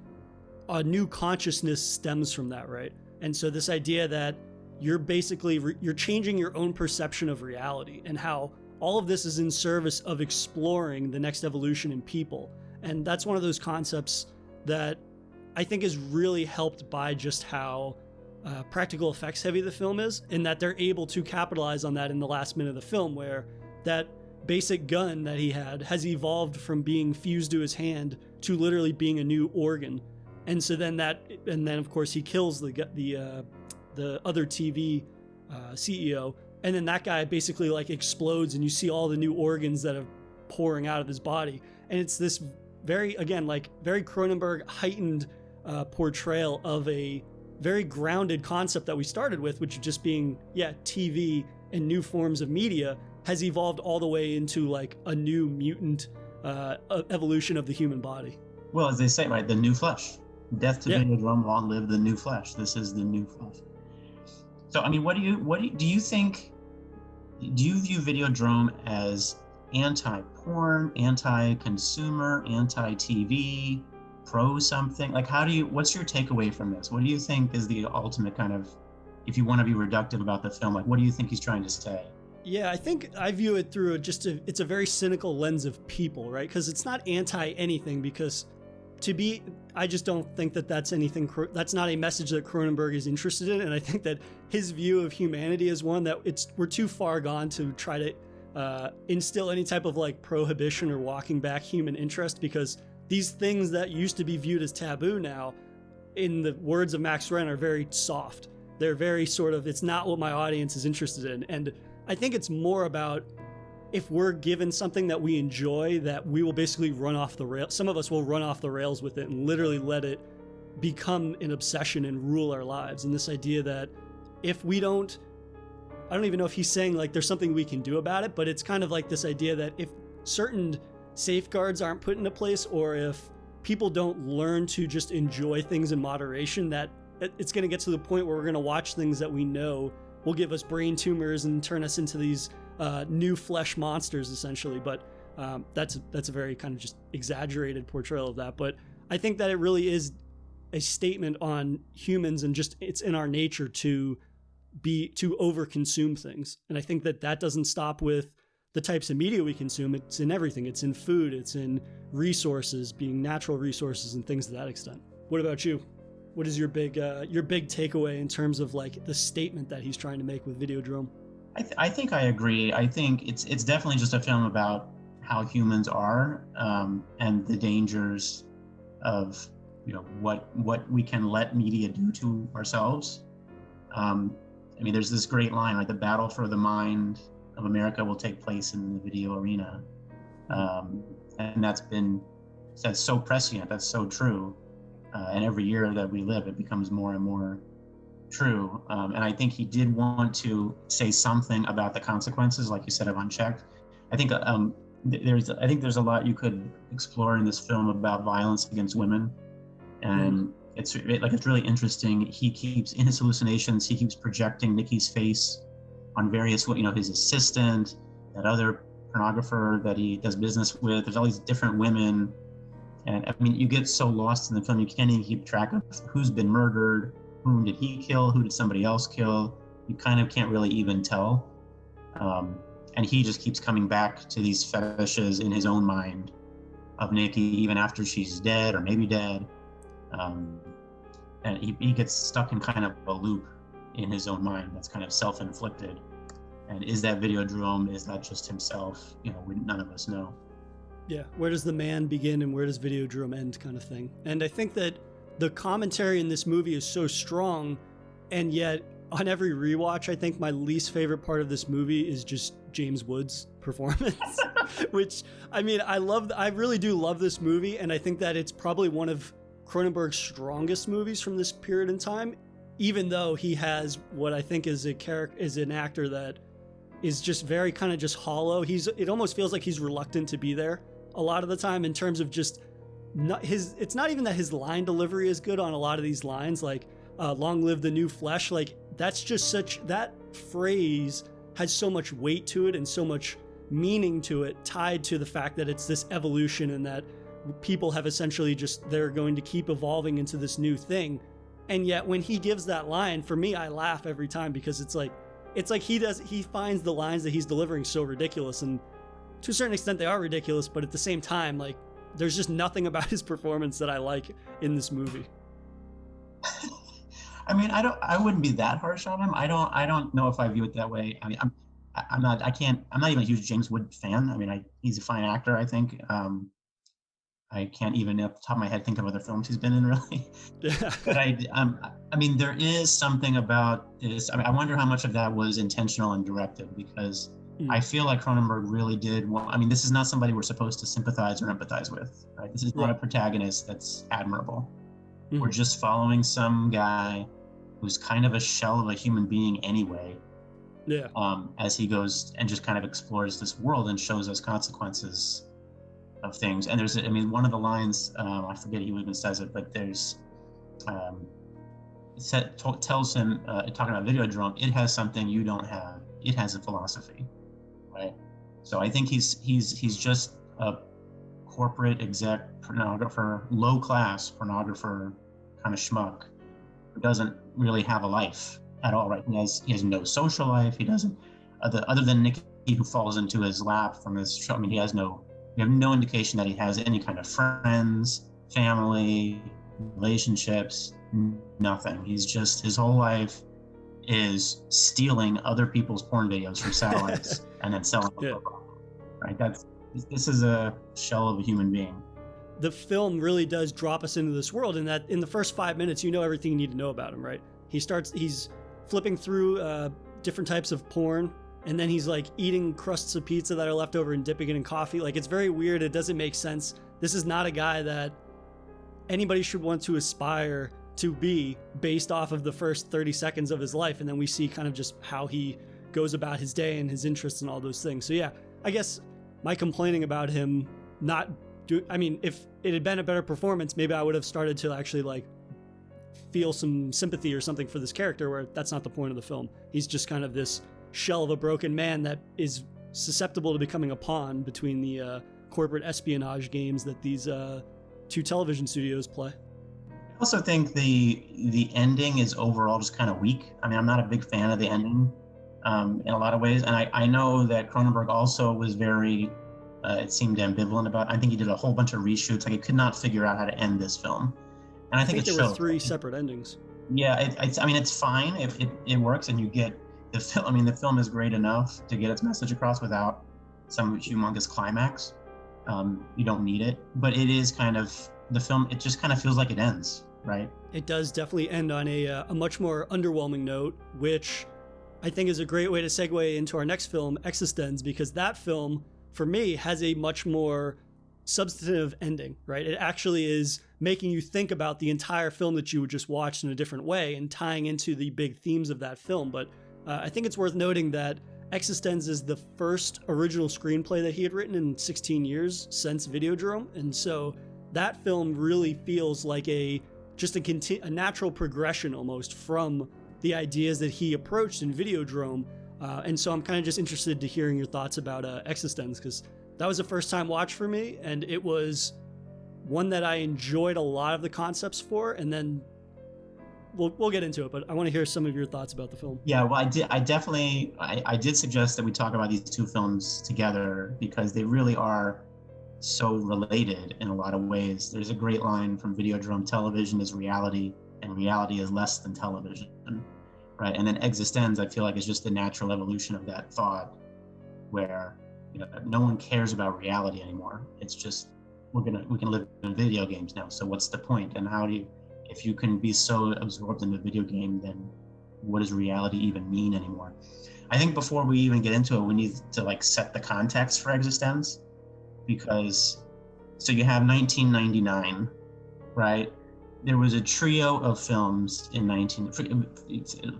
a new consciousness stems from that, right? And so this idea that you're basically, you're changing your own perception of reality, and how all of this is in service of exploring the next evolution in people. And that's one of those concepts that I think is really helped by just how practical effects heavy the film is, and that they're able to capitalize on that in the last minute of the film, where that basic gun that he had has evolved from being fused to his hand to literally being a new organ. And so then of course he kills the other TV CEO, and then that guy basically like explodes, and you see all the new organs that are pouring out of his body. And it's this very Cronenberg heightened portrayal of a very grounded concept that we started with, which just being, TV and new forms of media has evolved all the way into like a new mutant evolution of the human body. Well, as they say, right, the new flesh. Death to Videodrome, long live the new flesh. This is the new flesh. So, I mean, do you view Videodrome as anti-porn, anti-consumer, anti-TV, pro something? Like, what's your takeaway from this? What do you think is the ultimate kind of, if you want to be reductive about the film, like, what do you think he's trying to say? Yeah, I think I view it through it's a very cynical lens of people, right? Because it's not anti anything, because I just don't think that that's not a message that Cronenberg is interested in. And I think that his view of humanity is one that we're too far gone to try to instill any type of like prohibition or walking back human interest, because these things that used to be viewed as taboo now, in the words of Max Wren, are very soft. They're very sort of, it's not what my audience is interested in. And I think it's more about, if we're given something that we enjoy, that we will basically run off the rails. Some of us will run off the rails with it and literally let it become an obsession and rule our lives. And this idea that if we don't, I don't even know if he's saying like there's something we can do about it, but it's kind of like this idea that if certain safeguards aren't put into place, or if people don't learn to just enjoy things in moderation, that it's going to get to the point where we're going to watch things that we know will give us brain tumors and turn us into these new flesh monsters, essentially. But that's a very kind of just exaggerated portrayal of that. But I think that it really is a statement on humans, and just it's in our nature to overconsume things. And I think that doesn't stop with the types of media we consume. It's in everything. It's in food. It's in resources, being natural resources and things to that extent. What about you? What is your big takeaway in terms of like the statement that he's trying to make with Videodrome? I think I agree. I think it's definitely just a film about how humans are, and the dangers of, you know, what we can let media do to ourselves. I mean, there's this great line, like, the battle for the mind of America will take place in the video arena, and that's so prescient. That's so true. And every year that we live, it becomes more and more true. And I think he did want to say something about the consequences, like you said, of Unchecked. I think there's a lot you could explore in this film about violence against women, and it's really interesting. He keeps, in his hallucinations, he keeps projecting Nikki's face on various, you know, his assistant, that other pornographer that he does business with. There's all these different women. And I mean, you get so lost in the film, you can't even keep track of who's been murdered, whom did he kill, who did somebody else kill. You kind of can't really even tell. And he just keeps coming back to these fetishes in his own mind of Nikki, even after she's dead or maybe dead. And he gets stuck in kind of a loop in his own mind that's kind of self-inflicted. And is that Videodrome? Is that just himself? You know, none of us know. Yeah, where does the man begin and where does Videodrome end, kind of thing. And I think that the commentary in this movie is so strong, and yet on every rewatch, I think my least favorite part of this movie is just James Woods' performance, which, I mean, I really do love this movie, and I think that it's probably one of Cronenberg's strongest movies from this period in time, even though he has what I think is an actor that is just very kind of just hollow. It almost feels like he's reluctant to be there a lot of the time, in terms of just it's not even that his line delivery is good on a lot of these lines, like long live the new flesh. Like, that's just that phrase has so much weight to it and so much meaning to it, tied to the fact that it's this evolution and that people have essentially they're going to keep evolving into this new thing. And yet when he gives that line, for me, I laugh every time, because it's like he finds the lines that he's delivering so ridiculous, and to a certain extent they are ridiculous, but at the same time, like, there's just nothing about his performance that I like in this movie. I mean, I wouldn't be that harsh on him. I don't know if I view it that way. I mean, I'm not even a huge James Wood fan. I mean, he's a fine actor, I think. I can't even off the top of my head think of other films he's been in, really. Yeah. But I mean, there is something about this. I mean, I wonder how much of that was intentional and directed, because I feel like Cronenberg really did want, I mean, this is not somebody we're supposed to sympathize or empathize with, right? This is not a protagonist that's admirable. We're just following some guy who's kind of a shell of a human being anyway. Yeah. As he goes and just kind of explores this world and shows us consequences of things. And there's, I mean, one of the lines, I forget who even says it, but there's, tells him, talking about Videodrome, it has something you don't have. It has a philosophy, right? So I think he's just a corporate exec pornographer, low class pornographer kind of schmuck who doesn't really have a life at all, right? He has no social life. He doesn't, other than Nikki, who falls into his lap from this show. I mean, we have no indication that he has any kind of friends, family, relationships, nothing. He's just, his whole life is stealing other people's porn videos from satellites and then selling them. Right? This is a shell of a human being. The film really does drop us into this world, in that in the first 5 minutes, you know everything you need to know about him, right? He's flipping through different types of porn, and then he's like eating crusts of pizza that are left over and dipping it in coffee. Like, it's very weird. It doesn't make sense. This is not a guy that anybody should want to aspire to be based off of the first 30 seconds of his life. And then we see kind of just how he goes about his day and his interests and all those things. So yeah, I guess my complaining about him not do, I mean, if it had been a better performance, maybe I would have started to actually like feel some sympathy or something for this character, where that's not the point of the film. He's just kind of this shell of a broken man that is susceptible to becoming a pawn between the corporate espionage games that these two television studios play. I also think the ending is overall just kind of weak. I mean, I'm not a big fan of the ending in a lot of ways, and I know that Cronenberg also was very, it seemed ambivalent about it. I think he did a whole bunch of reshoots. Like, he could not figure out how to end this film, and I think there were 3 separate endings. Yeah, I mean, it's fine if it works and you get the film. I mean, the film is great enough to get its message across without some humongous climax. You don't need it, but it is kind of, the film, it just kind of feels like it ends, right? It does definitely end on a much more underwhelming note, which I think is a great way to segue into our next film, EXISTENZ, because that film, for me, has a much more substantive ending, right? It actually is making you think about the entire film that you just watched in a different way and tying into the big themes of that film. But I think it's worth noting that EXISTENZ is the first original screenplay that he had written in 16 years since VIDEODROME. And so that film really feels like a natural progression almost from the ideas that he approached in VIDEODROME. And so I'm kind of just interested to hearing your thoughts about EXISTENZ, because that was a first time watch for me, and it was one that I enjoyed a lot of the concepts for. And then we'll get into it, but I want to hear some of your thoughts about the film. Yeah, well, I did suggest that we talk about these two films together because they really are so related in a lot of ways. There's a great line from VIDEODROME: television is reality and reality is less than television, right? And then EXISTENZ, I feel like, is just the natural evolution of that thought, where, you know, no one cares about reality anymore. It's just, we can live in video games now, so what's the point? And how do you, if you can be so absorbed in the video game, then what does reality even mean anymore? I think before we even get into it, we need to like set the context for EXISTENZ, because so you have 1999, right? There was a trio of films in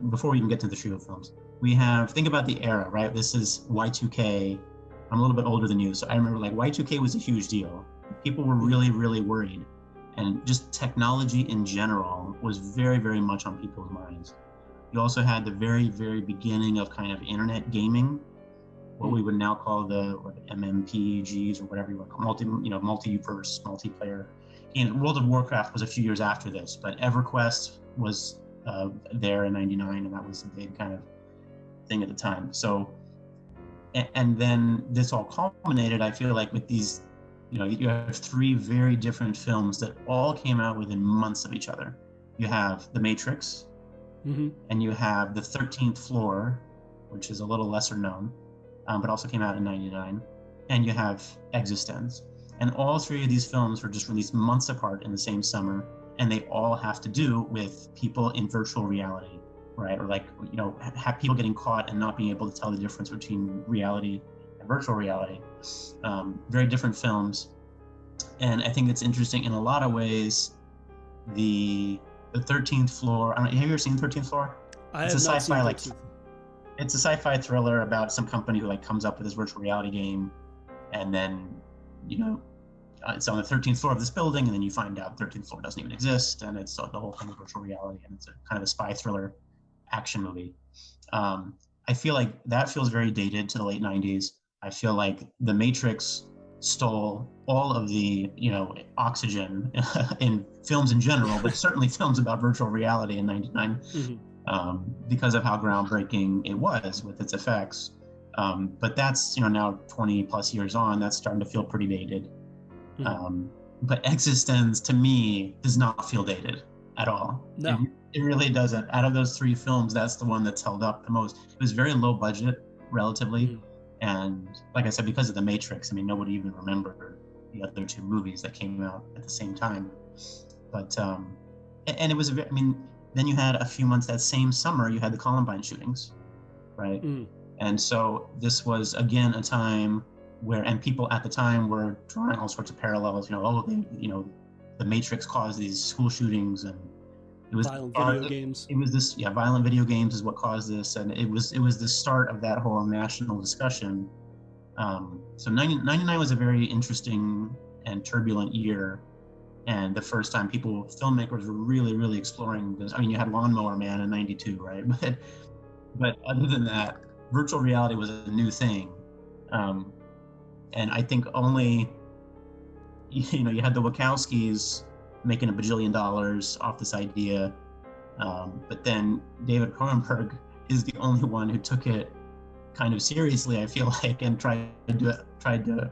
before we even get to the trio of films, we have, think about the era, right? This is Y2K. I'm a little bit older than you, so I remember like Y2K was a huge deal. People were really, really worried. And just technology in general was very, very much on people's minds. You also had the very, very beginning of kind of internet gaming, what we would now call the MMPGs or whatever you want to call multiverse, multiplayer. And World of Warcraft was a few years after this, but EverQuest was there in '99, and that was a big kind of thing at the time. So, and then this all culminated, I feel like, with these, you have 3 very different films that all came out within months of each other. You have The Matrix, and you have The 13th Floor, which is a little lesser known, but also came out in '99, and you have EXISTENZ. And all 3 of these films were just released months apart in the same summer, and they all have to do with people in virtual reality, right? Or like, have people getting caught and not being able to tell the difference between reality and virtual reality. Very different films. And I think it's interesting in a lot of ways. The 13th Floor, have you ever seen 13th Floor? It's a sci-fi, it's a sci-fi thriller about some company who like comes up with this virtual reality game, and then, it's on the 13th floor of this building, and then you find out 13th floor doesn't even exist, and it's the whole thing of virtual reality, and it's a kind of a spy thriller action movie. I feel like that feels very dated to the late 90s. I feel like The Matrix stole all of the, oxygen in films in general, but certainly films about virtual reality in '99, because of how groundbreaking it was with its effects. But that's, now 20 plus years on, that's starting to feel pretty dated. But EXISTENZ, to me, does not feel dated at all. No. It really doesn't. Out of those three films, that's the one that's held up the most. It was very low budget, relatively. And like I said, because of The Matrix, nobody even remembered the other two movies that came out at the same time. But, and it was, then you had a few months that same summer, you had the Columbine shootings, right? And so this was, again, a time where, and people at the time were drawing all sorts of parallels, The Matrix caused these school shootings, and it was violent video games. It was this, violent video games is what caused this, and it was the start of that whole national discussion. So 99 was a very interesting and turbulent year, and the first time filmmakers were really, really exploring this. You had Lawnmower Man in 92, right? But other than that, virtual reality was a new thing. And I think only, you had the Wachowskis making $1 bajillion off this idea. But then David Cronenberg is the only one who took it kind of seriously, I feel like, and tried to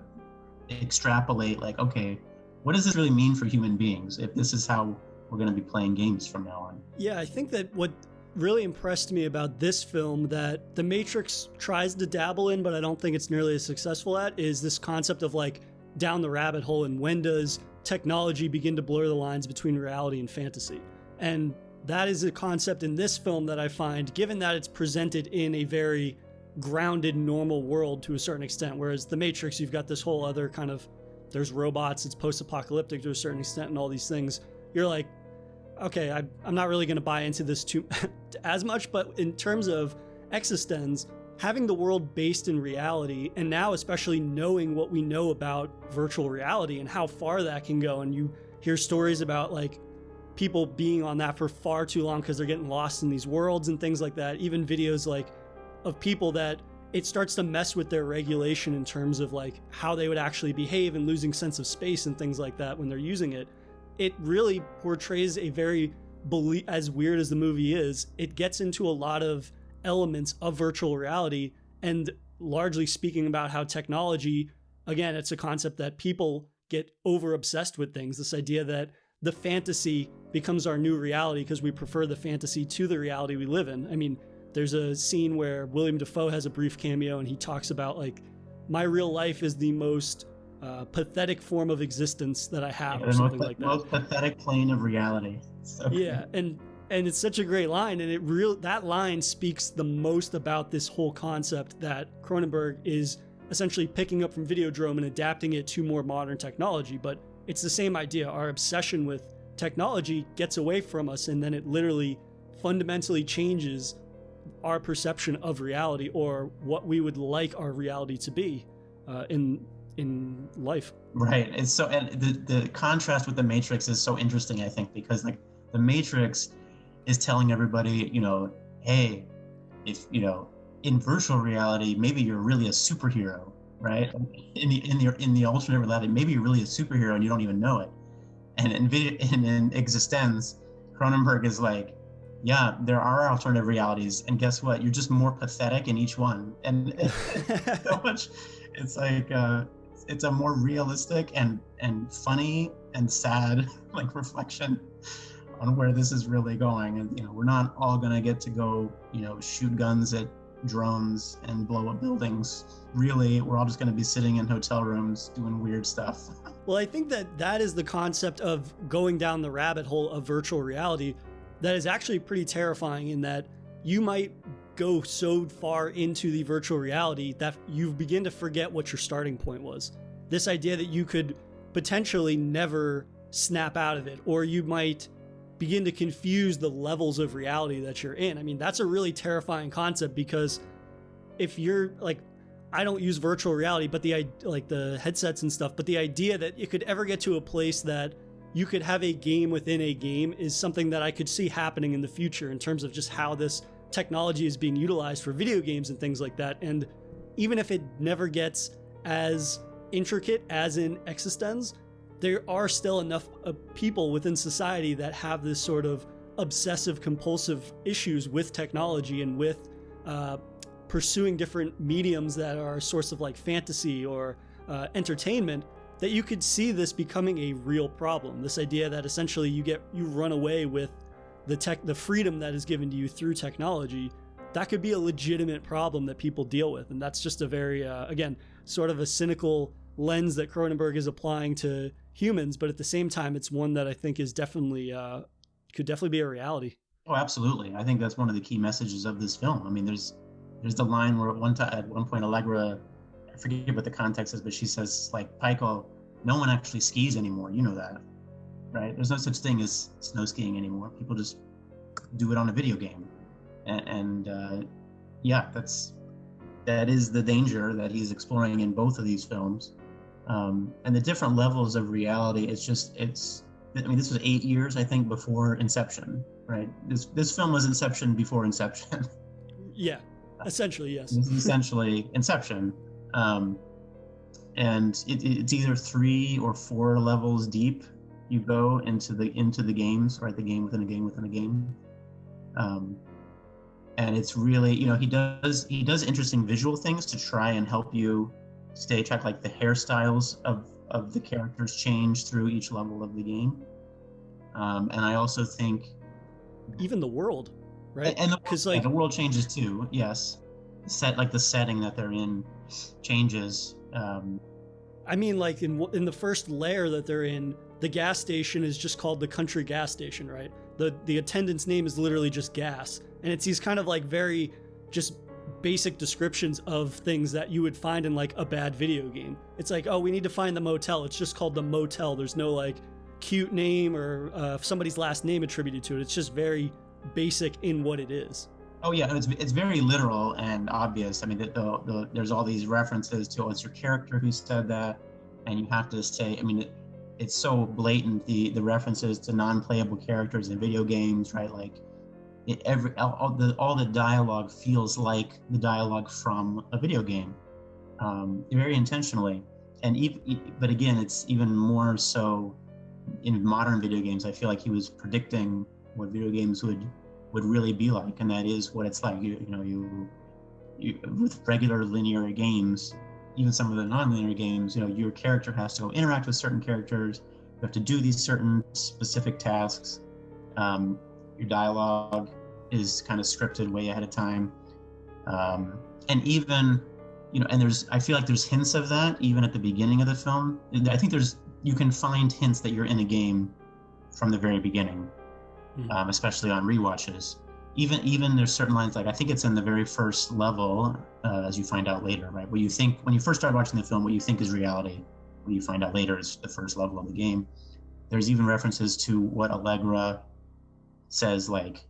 extrapolate, like, okay, what does this really mean for human beings if this is how we're going to be playing games from now on? Yeah, I think that what really impressed me about this film that The Matrix tries to dabble in, but I don't think it's nearly as successful at, is this concept of like down the rabbit hole, and when does technology begin to blur the lines between reality and fantasy. And that is a concept in this film that I find, given that it's presented in a very grounded, normal world to a certain extent, whereas The Matrix, you've got this whole other kind of, there's robots, it's post-apocalyptic to a certain extent and all these things. You're like, okay, I'm not really going to buy into this too as much, but in terms of EXISTENZ, having the world based in reality, and now especially knowing what we know about virtual reality and how far that can go, and you hear stories about like people being on that for far too long because they're getting lost in these worlds and things like that. Even videos like of people that it starts to mess with their regulation in terms of like how they would actually behave and losing sense of space and things like that when they're using it. It really portrays a very, as weird as the movie is, it gets into a lot of elements of virtual reality, and largely speaking about how technology, again, it's a concept that people get over obsessed with things. This idea that the fantasy becomes our new reality because we prefer the fantasy to the reality we live in. There's a scene where William Dafoe has a brief cameo and he talks about like, my real life is the most pathetic form of existence that I have, or something like that. The most pathetic plane of reality. So yeah, and it's such a great line, and that line speaks the most about this whole concept that Cronenberg is essentially picking up from Videodrome and adapting it to more modern technology. But it's the same idea. Our obsession with technology gets away from us, and then it literally fundamentally changes our perception of reality, or what we would like our reality to be in life. Right. It's so, and the contrast with The Matrix is so interesting, I think, because like The Matrix is telling everybody, hey, if in virtual reality, maybe you're really a superhero, right? In the alternate reality, maybe you're really a superhero and you don't even know it. And in EXISTENZ, Cronenberg is like, yeah, there are alternative realities, and guess what? You're just more pathetic in each one. And so much, it's like it's a more realistic and funny and sad like reflection on where this is really going. And we're not all gonna get to go shoot guns at drones and blow up buildings. Really, we're all just gonna be sitting in hotel rooms doing weird stuff. Well, I think that is the concept of going down the rabbit hole of virtual reality that is actually pretty terrifying, in that you might go so far into the virtual reality that you begin to forget what your starting point was. This idea that you could potentially never snap out of it, or you might begin to confuse the levels of reality that you're in. That's a really terrifying concept, because if you're like, I don't use virtual reality, but the headsets and stuff, but the idea that you could ever get to a place that you could have a game within a game is something that I could see happening in the future in terms of just how this technology is being utilized for video games and things like that. And even if it never gets as intricate as in EXISTENZ, there are still enough people within society that have this sort of obsessive compulsive issues with technology and with pursuing different mediums that are a source of like fantasy or entertainment, that you could see this becoming a real problem. This idea that essentially you run away with the freedom that is given to you through technology. That could be a legitimate problem that people deal with. And that's just a very, again, sort of a cynical lens that Cronenberg is applying to humans. But at the same time, it's one that I think is definitely, could definitely be a reality. Oh, absolutely. I think that's one of the key messages of this film. I mean, there's the line where at one point Allegra, I forget what the context is, but she says, like, Michael, no one actually skis anymore. You know that, right? There's no such thing as snow skiing anymore. People just do it on a video game. Yeah, that is the danger that he's exploring in both of these films. And the different levels of reality, I mean, this was 8 years, I think, before Inception, right? This film was Inception before Inception. Yeah, essentially, yes. This is essentially Inception. And it's either 3 or 4 levels deep you go into the games, right? The game within a game within a game. And it's really, he does interesting visual things to try and help you stay track, like the hairstyles of the characters change through each level of the game. And I also think even the world, right? And the world changes too. Yes. The setting that they're in changes. I mean, like in the first layer that they're in, the gas station is just called the country gas station, right? The attendant's name is literally just gas. And it's these kind of like very just basic descriptions of things that you would find in like a bad video game. It's like, oh, we need to find the motel. It's just called the motel. There's no like cute name or somebody's last name attributed to it. It's just very basic in what it is. Oh yeah, it's very literal and obvious. I mean, there's all these references to, it's your character who said that, and you have to say, I mean, it's so blatant, the references to non-playable characters in video games, right? Like all the dialogue feels like the dialogue from a video game, very intentionally. But again, it's even more so in modern video games. I feel like he was predicting what video games would really be like, and that is what it's like. You with regular linear games, even some of the non-linear games, your character has to go interact with certain characters. You have to do these certain specific tasks. Your dialogue is kind of scripted way ahead of time. And even, and I feel like there's hints of that even at the beginning of the film. I think you can find hints that you're in a game from the very beginning, especially on rewatches. Even there's certain lines, like I think it's in the very first level, as you find out later, right? What you think when you first start watching the film, what you think is reality, what you find out later is the first level of the game. There's even references to what Allegra says, like,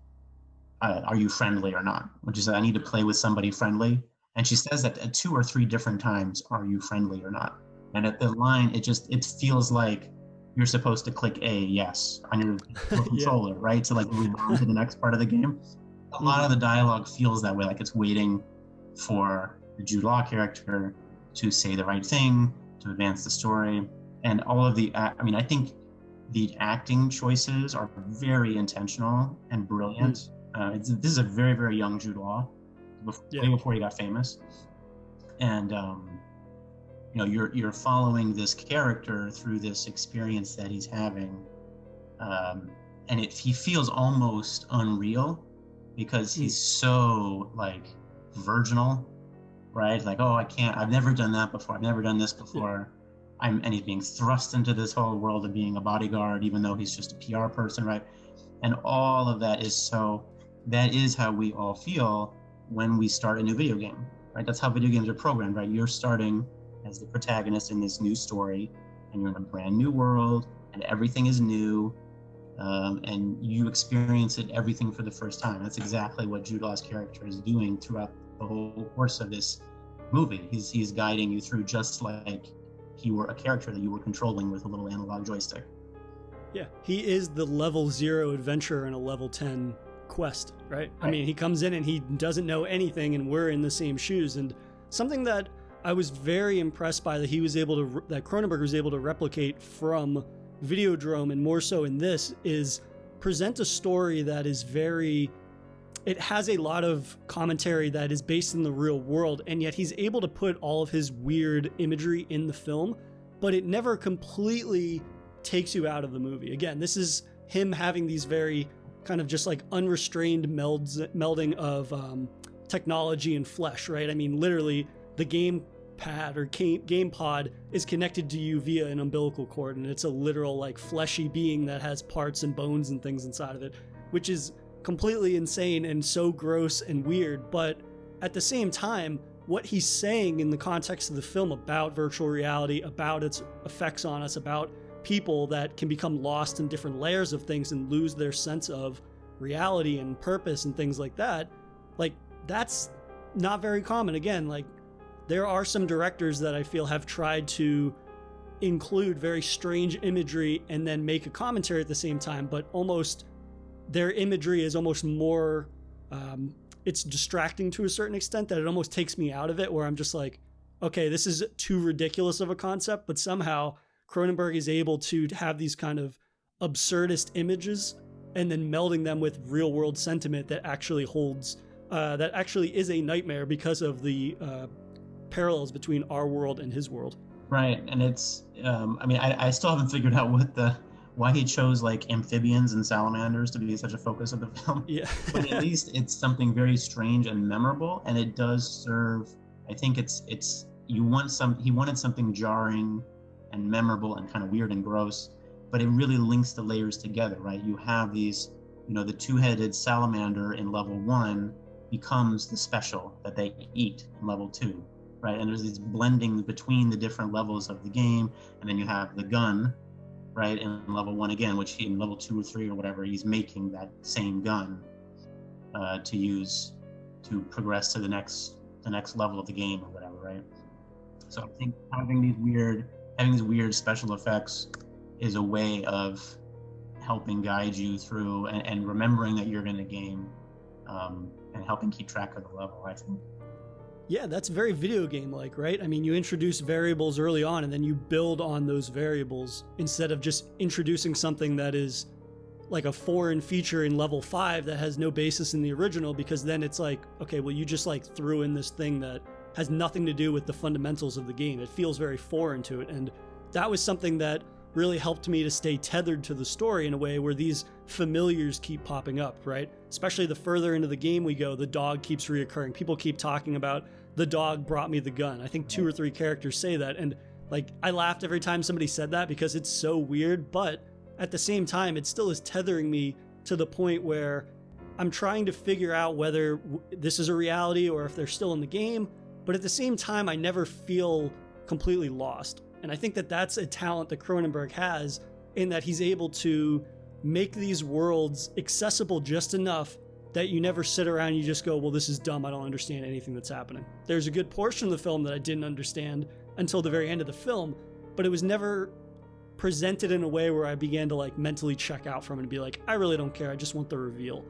are you friendly or not? Which is, I need to play with somebody friendly. And she says that at 2 or 3 different times, are you friendly or not? And at the line, it feels like you're supposed to click a yes on your controller, right? To like move on to the next part of the game. A lot of the dialogue feels that way, like it's waiting for the Jude Law character to say the right thing, to advance the story. And all of I think the acting choices are very intentional and brilliant. This is a very, very young Jude Law, way before he got famous. And, you're following this character through this experience that he's having. And he feels almost unreal because he's so like virginal, right? Like, oh, I've never done that before. I've never done this before. And he's being thrust into this whole world of being a bodyguard, even though he's just a PR person, right? And all of that is how we all feel when we start a new video game, right? That's how video games are programmed, right? You're starting as the protagonist in this new story, and you're in a brand new world, and everything is new, and you experience everything for the first time. That's exactly what Jude Law's character is doing throughout the whole course of this movie. He's guiding you through just like he were a character that you were controlling with a little analog joystick. Yeah, he is the level 0 adventurer in a level 10 quest, right? I mean, he comes in and he doesn't know anything, and we're in the same shoes. And something that I was very impressed by that Cronenberg was able to replicate from Videodrome, and more so in this, is present a story that is very it has a lot of commentary that is based in the real world, and yet he's able to put all of his weird imagery in the film, but it never completely takes you out of the movie. Again, this is him having these very kind of just like unrestrained melding of technology and flesh, right? I mean, literally the game pad or game pod is connected to you via an umbilical cord, and it's a literal like fleshy being that has parts and bones and things inside of it, which is completely insane and so gross and weird. But at the same time, what he's saying in the context of the film about virtual reality, about its effects on us, about people that can become lost in different layers of things and lose their sense of reality and purpose and things like that, like that's not very common. Again, like there are some directors that I feel have tried to include very strange imagery and then make a commentary at the same time, but almost their imagery is almost more, it's distracting to a certain extent that it almost takes me out of it, where I'm just like, okay, this is too ridiculous of a concept, but somehow Cronenberg is able to have these kind of absurdist images and then melding them with real world sentiment that actually holds, that actually is a nightmare because of the parallels between our world and his world. Right, and it's, I mean, I still haven't figured out why he chose like amphibians and salamanders to be such a focus of the film. Yeah. But at least it's something very strange and memorable, and it does serve, I think he wanted something jarring and memorable and kind of weird and gross, but it really links the layers together, right? You have these, the two-headed salamander in level 1 becomes the special that they eat in level 2, right? And there's these blending between the different levels of the game, and then you have the gun, right, in level 1 again, which in level 2 or 3 or whatever, he's making that same gun to use to progress to the next level of the game or whatever, right? So I think having these weird special effects is a way of helping guide you through and remembering that you're in the game, and helping keep track of the level, I think. Yeah, that's very video game-like, right? I mean, you introduce variables early on and then you build on those variables instead of just introducing something that is like a foreign feature in level 5 that has no basis in the original, because then it's like, okay, well, you just like threw in this thing that has nothing to do with the fundamentals of the game. It feels very foreign to it. And that was something that really helped me to stay tethered to the story in a way where these familiars keep popping up, right? Especially the further into the game we go, the dog keeps reoccurring. People keep talking about the dog brought me the gun. I think 2 or 3 characters say that. And like, I laughed every time somebody said that because it's so weird, but at the same time, it still is tethering me to the point where I'm trying to figure out whether this is a reality or if they're still in the game. But at the same time, I never feel completely lost. And I think that that's a talent that Cronenberg has, in that he's able to make these worlds accessible just enough that you never sit around and you just go, well, this is dumb, I don't understand anything that's happening. There's a good portion of the film that I didn't understand until the very end of the film, but it was never presented in a way where I began to like mentally check out from it and be like, I really don't care, I just want the reveal.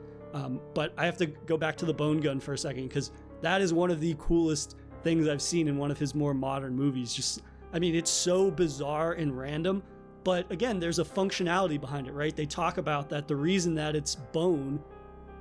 But I have to go back to the bone gun for a second, because that is one of the coolest things I've seen in one of his more modern movies. I mean, it's so bizarre and random, but again, there's a functionality behind it, right? They talk about that the reason that it's bone,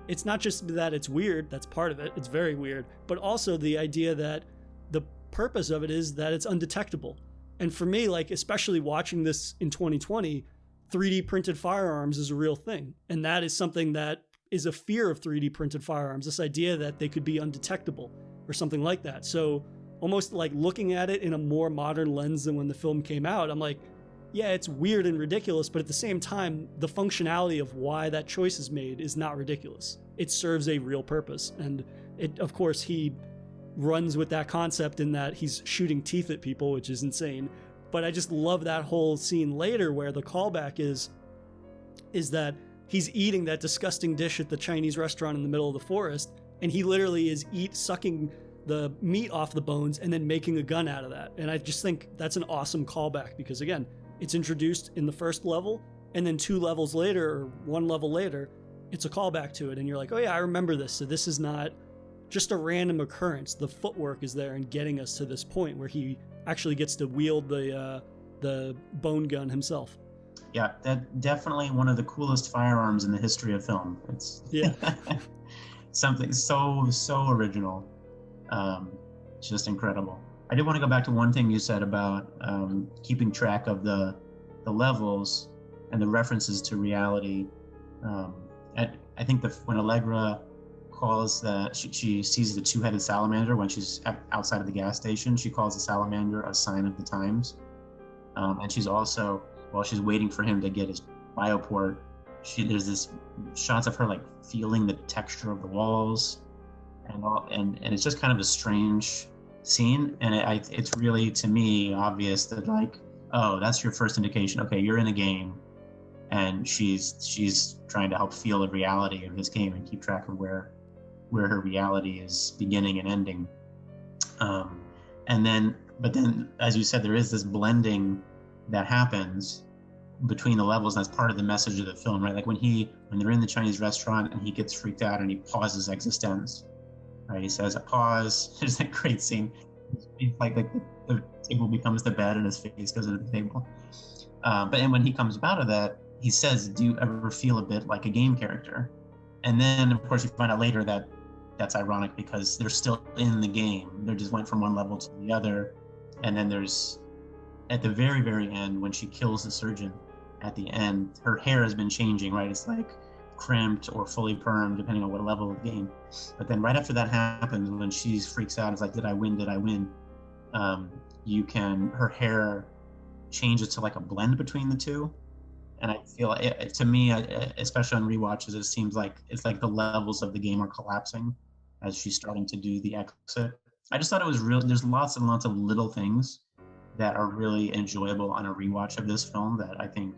it's not just that it's weird, that's part of it, it's very weird, but also the idea that the purpose of it is that it's undetectable. And for me, like, especially watching this in 2020, 3D printed firearms is a real thing. And that is something that is a fear of 3D printed firearms, this idea that they could be undetectable or something like that. So almost like looking at it in a more modern lens than when the film came out, I'm like, yeah, it's weird and ridiculous, but at the same time, the functionality of why that choice is made is not ridiculous. It serves a real purpose. And it, of course, he runs with that concept in that he's shooting teeth at people, which is insane. But I just love that whole scene later where the callback is that he's eating that disgusting dish at the Chinese restaurant in the middle of the forest, and he literally is sucking the meat off the bones and then making a gun out of that. And I just think that's an awesome callback, because again, it's introduced in the first level, and then 2 levels later, or 1 level later, it's a callback to it. And you're like, oh yeah, I remember this. So this is not just a random occurrence. The footwork is there in getting us to this point where he actually gets to wield the bone gun himself. Yeah, that definitely one of the coolest firearms in the history of film. It's yeah. something so original. Just incredible. I did want to go back to one thing you said about keeping track of the levels and the references to reality. I think when Allegra calls she sees the two-headed salamander when she's outside of the gas station, she calls the salamander a sign of the times. And she's also, while she's waiting for him to get his bioport, there's this shots of her like feeling the texture of the walls, and it's just kind of a strange scene. And it's really, to me, obvious that like, oh, that's your first indication. Okay, you're in a game, and she's trying to help feel the reality of this game and keep track of where her reality is beginning and ending. But then, as you said, there is this blending that happens between the levels, and that's part of the message of the film, right? Like when they're in the Chinese restaurant and he gets freaked out and he pauses EXISTENZ, right? He says a pause. There's that great scene. It's like the table becomes the bed and his face goes into the table. But when he comes out of that, he says, "Do you ever feel a bit like a game character?" And then, of course, you find out later that that's ironic because they're still in the game. They just went from one level to the other. And then there's, at the very, very end, when she kills the surgeon, at the end, her hair has been changing, right? It's like crimped or fully permed, depending on what level of the game. But then right after that happens, when she freaks out, it's like, did I win? Did I win? Her hair changes to like a blend between the two. And I feel, to me, especially on rewatches, it seems like it's like the levels of the game are collapsing as she's starting to do the exit. I just thought it was real. There's lots and lots of little things that are really enjoyable on a rewatch of this film that I think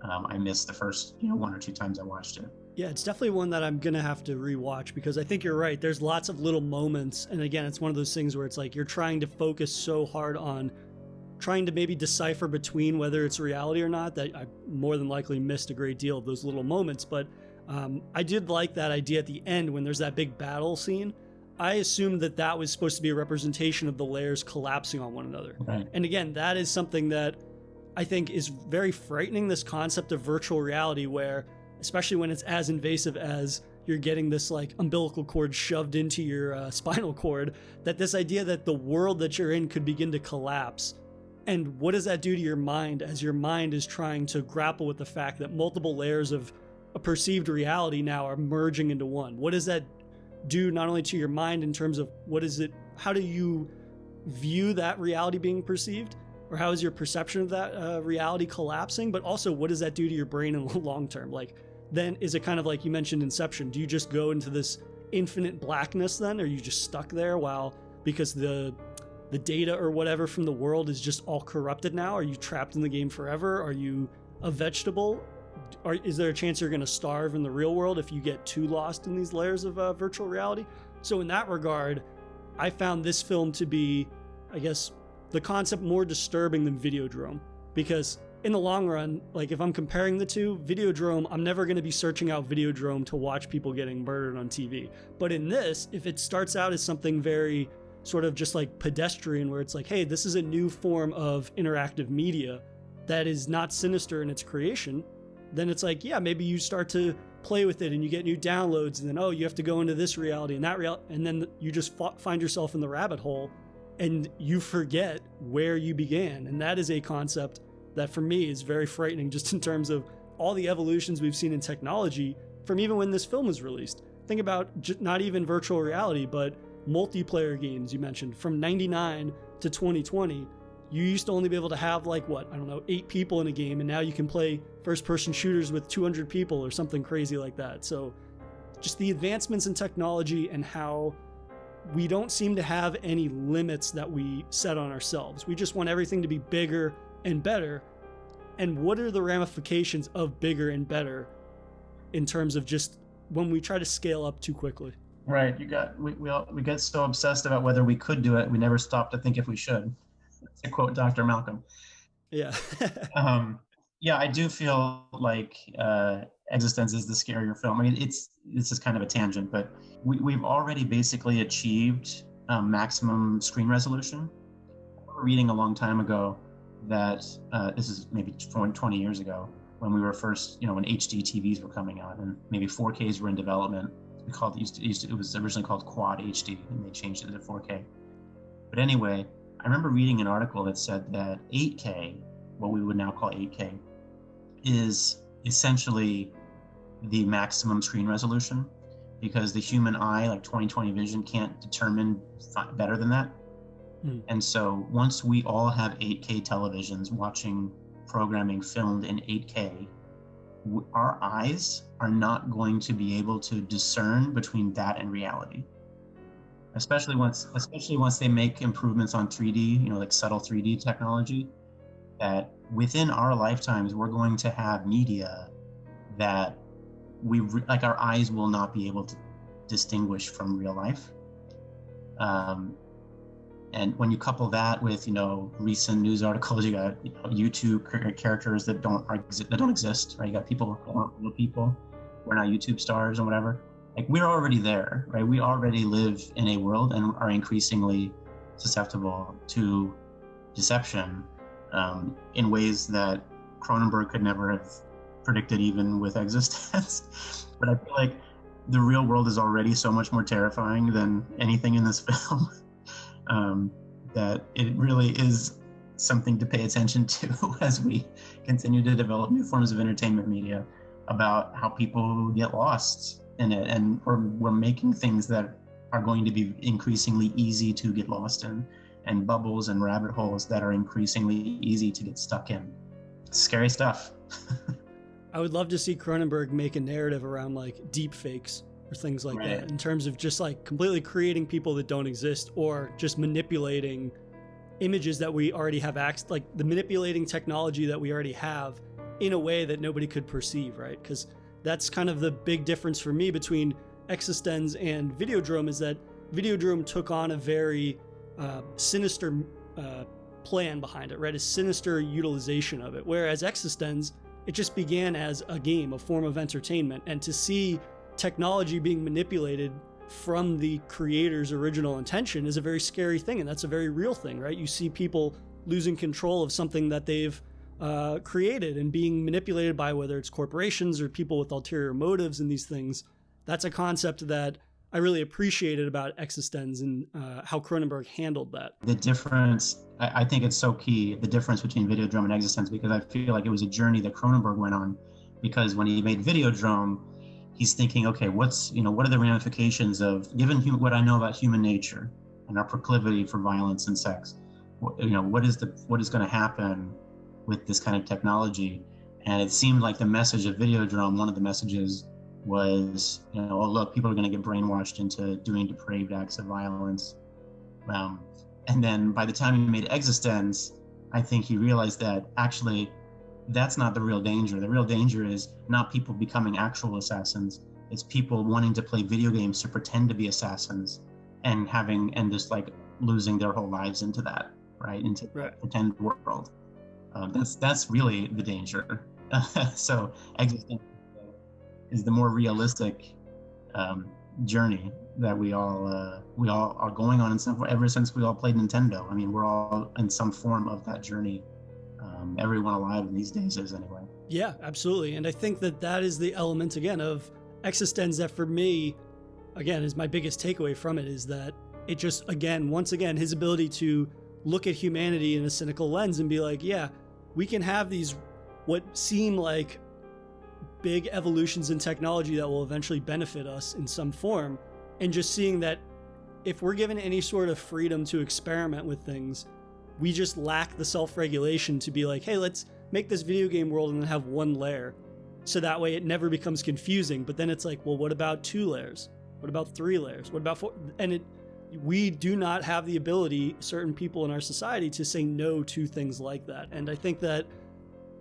I missed the first one or two times I watched it. Yeah, it's definitely one that I'm gonna have to rewatch because I think you're right. There's lots of little moments, and again, it's one of those things where it's like you're trying to focus so hard on trying to maybe decipher between whether it's reality or not that I more than likely missed a great deal of those little moments. But I did like that idea at the end when there's that big battle scene. I assumed that was supposed to be a representation of the layers collapsing on one another. Right. And again, that is something that I think is very frightening, this concept of virtual reality where, especially when it's as invasive as you're getting this like umbilical cord shoved into your spinal cord, that this idea that the world that you're in could begin to collapse. And what does that do to your mind as your mind is trying to grapple with the fact that multiple layers of a perceived reality now are merging into one? What does that do not only to your mind in terms of how do you view that reality being perceived, or how is your perception of that reality collapsing, but also what does that do to your brain in the long term? Like, then is it kind of like you mentioned Inception? Do you just go into this infinite blackness then? Or are you just stuck there because the data or whatever from the world is just all corrupted now? Are you trapped in the game forever? Are you a vegetable? Is there a chance you're going to starve in the real world if you get too lost in these layers of virtual reality? So in that regard, I found this film to be, I guess, the concept more disturbing than Videodrome, because in the long run, like if I'm comparing the two, Videodrome, I'm never going to be searching out Videodrome to watch people getting murdered on TV. But in this, if it starts out as something very sort of just like pedestrian, where it's like, hey, this is a new form of interactive media that is not sinister in its creation, then it's like, yeah, maybe you start to play with it and you get new downloads, and then, oh, you have to go into this reality and that reality, and then you just find yourself in the rabbit hole and you forget where you began. And that is a concept that for me is very frightening, just in terms of all the evolutions we've seen in technology from even when this film was released. Think about not even virtual reality, but multiplayer games you mentioned. From 99 to 2020, you used to only be able to have 8 people in a game, and now you can play first-person shooters with 200 people or something crazy like that. So just the advancements in technology and how we don't seem to have any limits that we set on ourselves. We just want everything to be bigger and better. And what are the ramifications of bigger and better in terms of just when we try to scale up too quickly? Right. We get so obsessed about whether we could do it, we never stop to think if we should. To quote Dr. Malcolm. Yeah. Yeah, I do feel like EXISTENZ is the scarier film. I mean, this is kind of a tangent, but we've already basically achieved maximum screen resolution. I remember reading a long time ago that this is maybe 20 years ago when we were first, when HD TVs were coming out and maybe 4Ks were in development. It was originally called Quad HD, and they changed it to 4K. But anyway, I remember reading an article that said that 8K, what we would now call 8K, is essentially the maximum screen resolution, because the human eye, like 20/20 vision, can't determine better than that. And so once we all have 8K televisions watching programming filmed in 8K, our eyes are not going to be able to discern between that and reality. Especially once they make improvements on 3D, like subtle 3D technology, that within our lifetimes we're going to have media that our eyes will not be able to distinguish from real life. And when you couple that with, recent news articles, you got YouTube characters that don't exist, right? You got people who aren't real people, who are not YouTube stars or whatever. Like, we're already there, right? We already live in a world and are increasingly susceptible to deception in ways that Cronenberg could never have predicted, even with Existence. But I feel like the real world is already so much more terrifying than anything in this film. That it really is something to pay attention to as we continue to develop new forms of entertainment media, about how people get lost in it, and we're making things that are going to be increasingly easy to get lost in, and bubbles and rabbit holes that are increasingly easy to get stuck in. Scary stuff. I would love to see Cronenberg make a narrative around like deep fakes or things like that, in terms of just like completely creating people that don't exist, or just manipulating images that we already have like the manipulating technology that we already have in a way that nobody could perceive, right? Because that's kind of the big difference for me between EXISTENZ and VIDEODROME, is that VIDEODROME took on a very sinister plan behind it, right? A sinister utilization of it. Whereas EXISTENZ, it just began as a game, a form of entertainment. And to see technology being manipulated from the creator's original intention is a very scary thing, and that's a very real thing, right? You see people losing control of something that they've created and being manipulated by, whether it's corporations or people with ulterior motives in these things. That's a concept that I really appreciated about EXISTENZ and how Cronenberg handled that. The difference, I think it's so key, the difference between VIDEODROME and EXISTENZ, because I feel like it was a journey that Cronenberg went on, because when he made VIDEODROME, he's thinking, okay, what are the ramifications of, given what I know about human nature and our proclivity for violence and sex, what is going to happen with this kind of technology? And it seemed like the message of VIDEODROME, one of the messages was, oh look, people are going to get brainwashed into doing depraved acts of violence. And then by the time he made EXISTENZ, I think he realized that actually that's not the real danger. The real danger is not people becoming actual assassins. It's people wanting to play video games to pretend to be assassins and just like losing their whole lives into that, right? Into the pretend world. That's really the danger. So EXISTENZ is the more realistic journey that we all are going on ever since we all played Nintendo. I mean, we're all in some form of that journey. Everyone alive these days is, anyway. Yeah, absolutely. And I think that is the element, again, of EXISTENZ that for me, again, is my biggest takeaway from it, is that it just, once again, his ability to look at humanity in a cynical lens and be like, yeah, we can have these what seem like big evolutions in technology that will eventually benefit us in some form, and just seeing that if we're given any sort of freedom to experiment with things, we just lack the self-regulation to be like, hey, let's make this video game world and then have one layer, so that way it never becomes confusing. But then it's like, well, what about 2 layers? What about 3 layers? What about 4? And we do not have the ability, certain people in our society, to say no to things like that. And I think that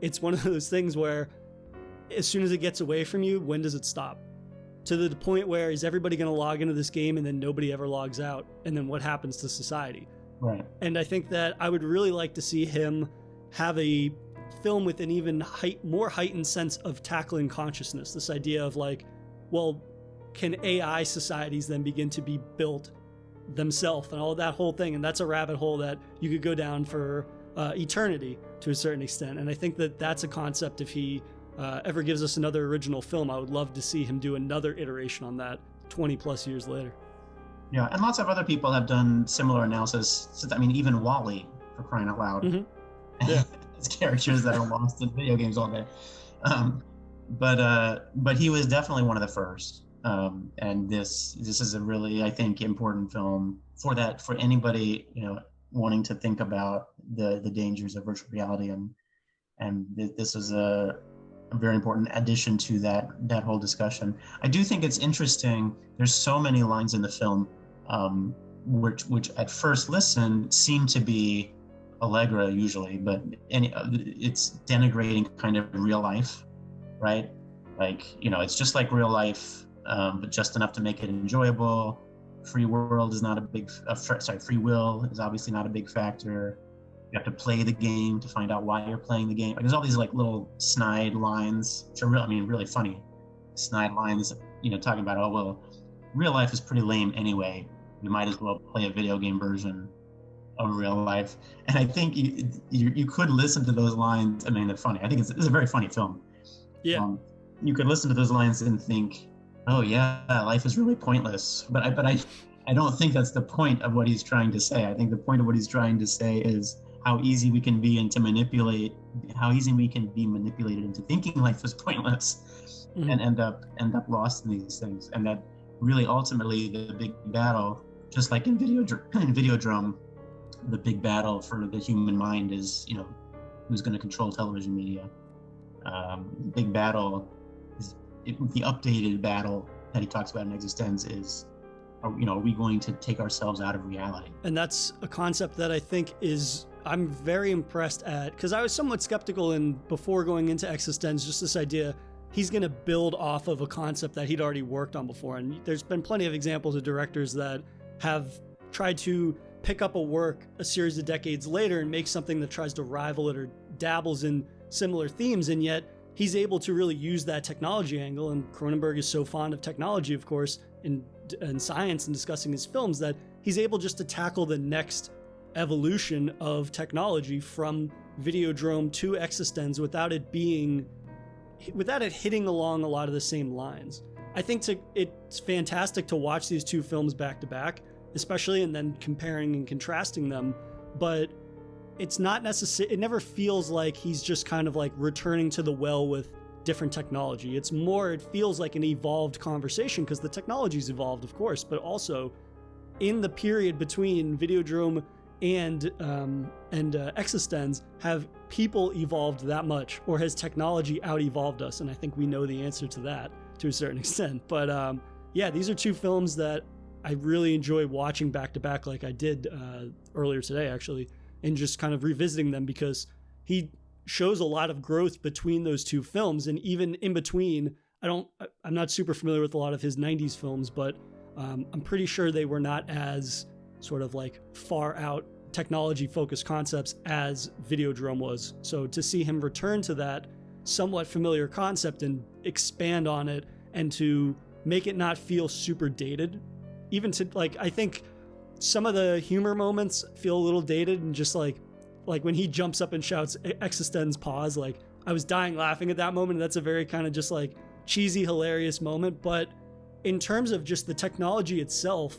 it's one of those things where as soon as it gets away from you, when does it stop? To the point where, is everybody going to log into this game and then nobody ever logs out? And then what happens to society? Right. And I think that I would really like to see him have a film with an even more heightened sense of tackling consciousness. This idea of like, well, can AI societies then begin to be built themselves, and all that whole thing? And that's a rabbit hole that you could go down for eternity to a certain extent. And I think that that's a concept, if he ever gives us another original film, I would love to see him do another iteration on that. 20 plus years later. Yeah, and lots of other people have done similar analysis. I mean, even Wall-E, for crying out loud. Mm-hmm. Yeah. It's characters that are lost in video games all day. But he was definitely one of the first. And this is a really, I think, important film for anybody, wanting to think about the dangers of virtual reality, and this is a very important addition to that whole discussion. I do think it's interesting. There's so many lines in the film, which at first listen seem to be Allegra usually, but it's denigrating kind of real life, right? Like, it's just like real life, but just enough to make it enjoyable. Free will is obviously not a big factor. You have to play the game to find out why you're playing the game. Like, there's all these like little snide lines, which are really funny. Snide lines, talking about, oh, well, real life is pretty lame anyway. You might as well play a video game version of real life. And I think you could listen to those lines. I mean, they're funny. I think it's a very funny film. Yeah. You could listen to those lines and think, oh yeah, life is really pointless. But I don't think that's the point of what he's trying to say. I think the point of what he's trying to say is how easy we can be manipulated into thinking life is pointless, mm-hmm. and end up lost in these things. And that really ultimately the big battle, just like in Videodrome, the big battle for the human mind is, who's going to control television media. Big battle is the updated battle that he talks about in EXISTENZ is, are we going to take ourselves out of reality? And that's a concept that I think I'm very impressed at, because I was somewhat skeptical before going into EXISTENZ, just this idea he's going to build off of a concept that he'd already worked on before. And there's been plenty of examples of directors that have tried to pick up a work a series of decades later and make something that tries to rival it or dabbles in similar themes, and yet he's able to really use that technology angle. And Cronenberg is so fond of technology, of course, in science and discussing his films, that he's able just to tackle the next evolution of technology from Videodrome to EXISTENZ without it hitting along a lot of the same lines. I think it's fantastic to watch these two films back to back, especially, and then comparing and contrasting them, but it's not necessary. It never feels like he's just kind of like returning to the well with different technology. It feels like an evolved conversation, because the technology's evolved, of course, but also in the period between Videodrome and EXISTENZ, have people evolved that much, or has technology out-evolved us? And I think we know the answer to that to a certain extent. But yeah, these are two films that I really enjoy watching back to back, like I did earlier today, actually, and just kind of revisiting them, because he shows a lot of growth between those two films. And even in between, I'm not super familiar with a lot of his 90s films, but I'm pretty sure they were not as sort of like far out technology focused concepts as Videodrome was. So to see him return to that somewhat familiar concept and expand on it, and to make it not feel super dated, even to I think some of the humor moments feel a little dated, and just like when he jumps up and shouts EXISTENZ pause, like I was dying laughing at that moment. That's a very kind of just like cheesy, hilarious moment. But in terms of just the technology itself,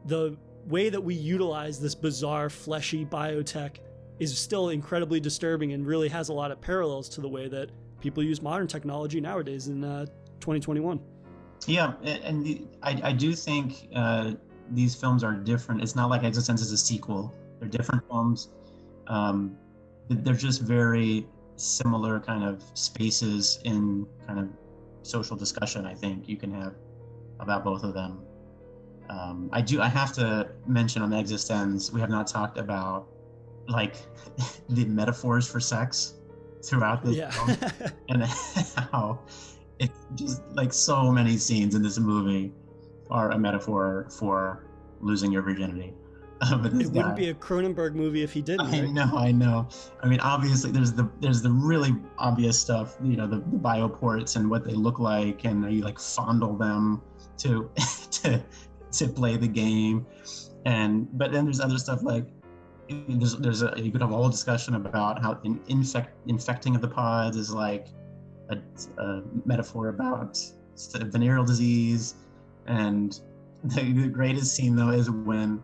the way that we utilize this bizarre, fleshy biotech is still incredibly disturbing, and really has a lot of parallels to the way that people use modern technology nowadays in 2021. Yeah, and I do think these films are different. It's not like EXISTENZ is a sequel. They're different films. They're just very similar kind of spaces in kind of social discussion, I think, you can have about both of them. I have to mention on EXISTENZ, we have not talked about like the metaphors for sex throughout this film, and how it's just like so many scenes in this movie are a metaphor for losing your virginity. But it wouldn't be a Cronenberg movie if he didn't. I know. I mean, obviously, there's the really obvious stuff, the bioports and what they look like, and you like fondle them to play the game, but then there's other stuff like you could have a whole discussion about how infecting of the pods is like a metaphor about venereal disease. And the greatest scene though is when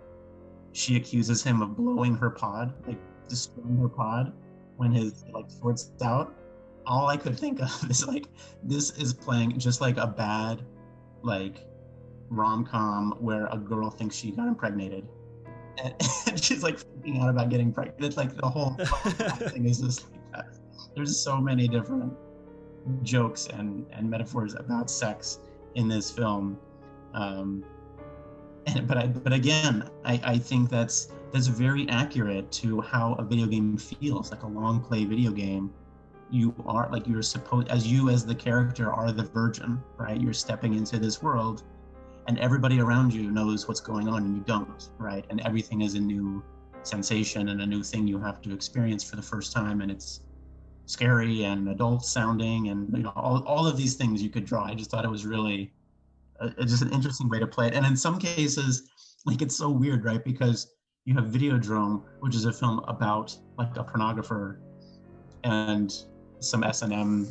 she accuses him of blowing her pod, like destroying her pod when his like sword's out. All I could think of is like, this is playing just like a bad like rom-com where a girl thinks she got impregnated and she's like freaking out about getting pregnant. It's like the whole thing is just like that. There's so many different jokes and metaphors about sex in this film. But again, I think that's very accurate to how a video game feels, like a long play video game. You are like, you're supposed, as the character are the virgin, right? You're stepping into this world and everybody around you knows what's going on and you don't, right? And everything is a new sensation and a new thing you have to experience for the first time, and it's scary and adult sounding, and you know, all of these things you could draw. I just thought it was really just an interesting way to play it. And in some cases, like, it's so weird, right? Because you have Videodrome, which is a film about like a pornographer and some S&M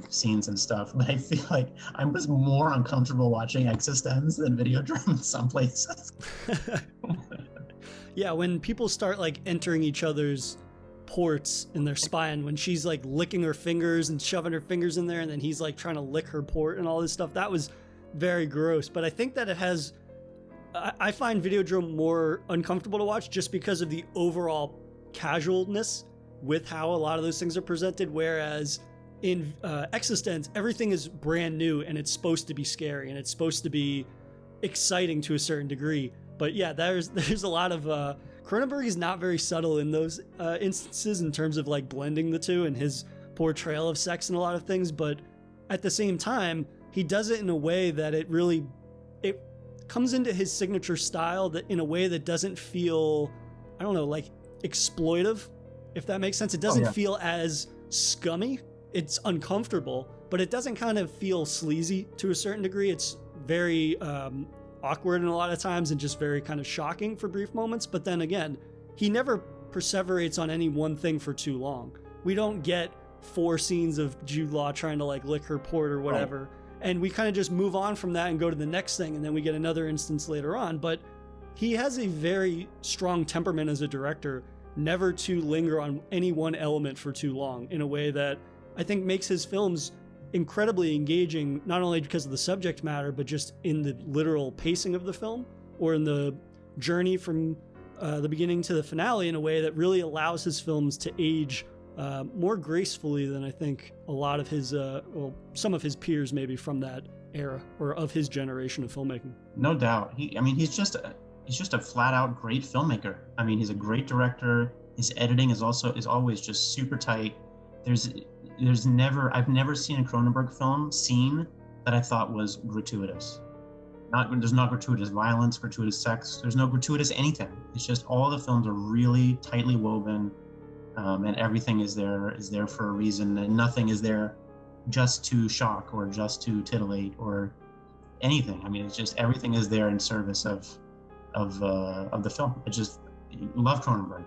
scenes and stuff, but I feel like I was more uncomfortable watching EXISTENZ than Videodrome in some places. Yeah, when people start like entering each other's ports in their spine, when she's like licking her fingers and shoving her fingers in there, and then he's like trying to lick her port and all this stuff, that was very gross. But I think that it has, I find Videodrome more uncomfortable to watch just because of the overall casualness with how a lot of those things are presented, whereas in EXISTENZ, everything is brand new and it's supposed to be scary and it's supposed to be exciting to a certain degree. But yeah, there's a lot of Cronenberg is not very subtle in those instances in terms of like blending the two and his portrayal of sex and a lot of things. But at the same time, he does it in a way that it comes into his signature style, that in a way that doesn't feel, I don't know, like exploitive, if that makes sense. It doesn't feel as scummy. It's uncomfortable, but it doesn't kind of feel sleazy to a certain degree. It's very awkward in a lot of times and just very kind of shocking for brief moments. But then again, he never perseverates on any one thing for too long. We don't get 4 scenes of Jude Law trying to like lick her port or whatever. Right. And we kind of just move on from that and go to the next thing. And then we get another instance later on. But he has a very strong temperament as a director, never to linger on any one element for too long, in a way that I think makes his films incredibly engaging, not only because of the subject matter, but just in the literal pacing of the film, or in the journey from the beginning to the finale, in a way that really allows his films to age more gracefully than I think a lot of his, some of his peers maybe from that era or of his generation of filmmaking. No doubt. He's just a flat out great filmmaker. I mean, he's a great director. His editing is always just super tight. I've never seen a Cronenberg film scene that I thought was gratuitous. There's not gratuitous violence, gratuitous sex. There's no gratuitous anything. It's just all the films are really tightly woven, and everything is there for a reason, and nothing is there just to shock or just to titillate or anything. I mean, it's just everything is there in service of the film. I just love Cronenberg.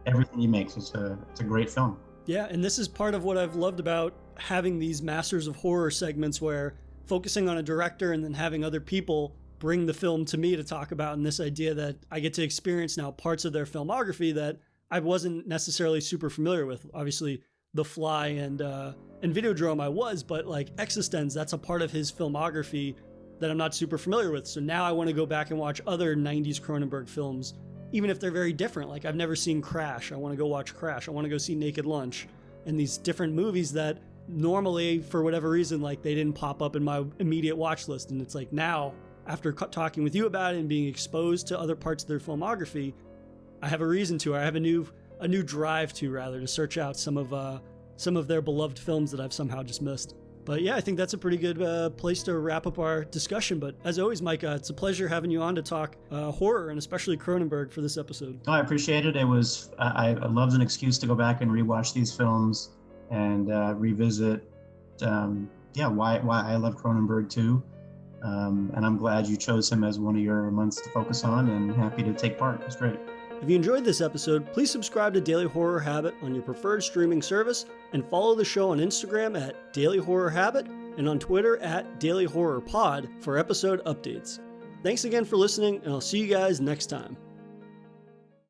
Everything he makes, it's a great film. Yeah, and this is part of what I've loved about having these Masters of Horror segments, where focusing on a director and then having other people bring the film to me to talk about, and this idea that I get to experience now parts of their filmography that I wasn't necessarily super familiar with. Obviously, The Fly and Videodrome I was, but like EXISTENZ, that's a part of his filmography that I'm not super familiar with. So now I want to go back and watch other 90s Cronenberg films, even if they're very different. Like, I've never seen Crash. I want to go watch Crash. I want to go see Naked Lunch, and these different movies that normally, for whatever reason, like, they didn't pop up in my immediate watch list. And it's like, now, after talking with you about it and being exposed to other parts of their filmography, I have a reason to, or I have a new drive to search out some of their beloved films that I've somehow just missed. But yeah, I think that's a pretty good place to wrap up our discussion. But as always, Micah, it's a pleasure having you on to talk horror, and especially Cronenberg, for this episode. Oh, I appreciate it. I loved an excuse to go back and rewatch these films and revisit why I love Cronenberg too. And I'm glad you chose him as one of your months to focus on, and happy to take part. It's great. If you enjoyed this episode, please subscribe to Daily Horror Habit on your preferred streaming service, and follow the show on Instagram at Daily Horror Habit, and on Twitter at Daily Horror Pod for episode updates. Thanks again for listening, and I'll see you guys next time.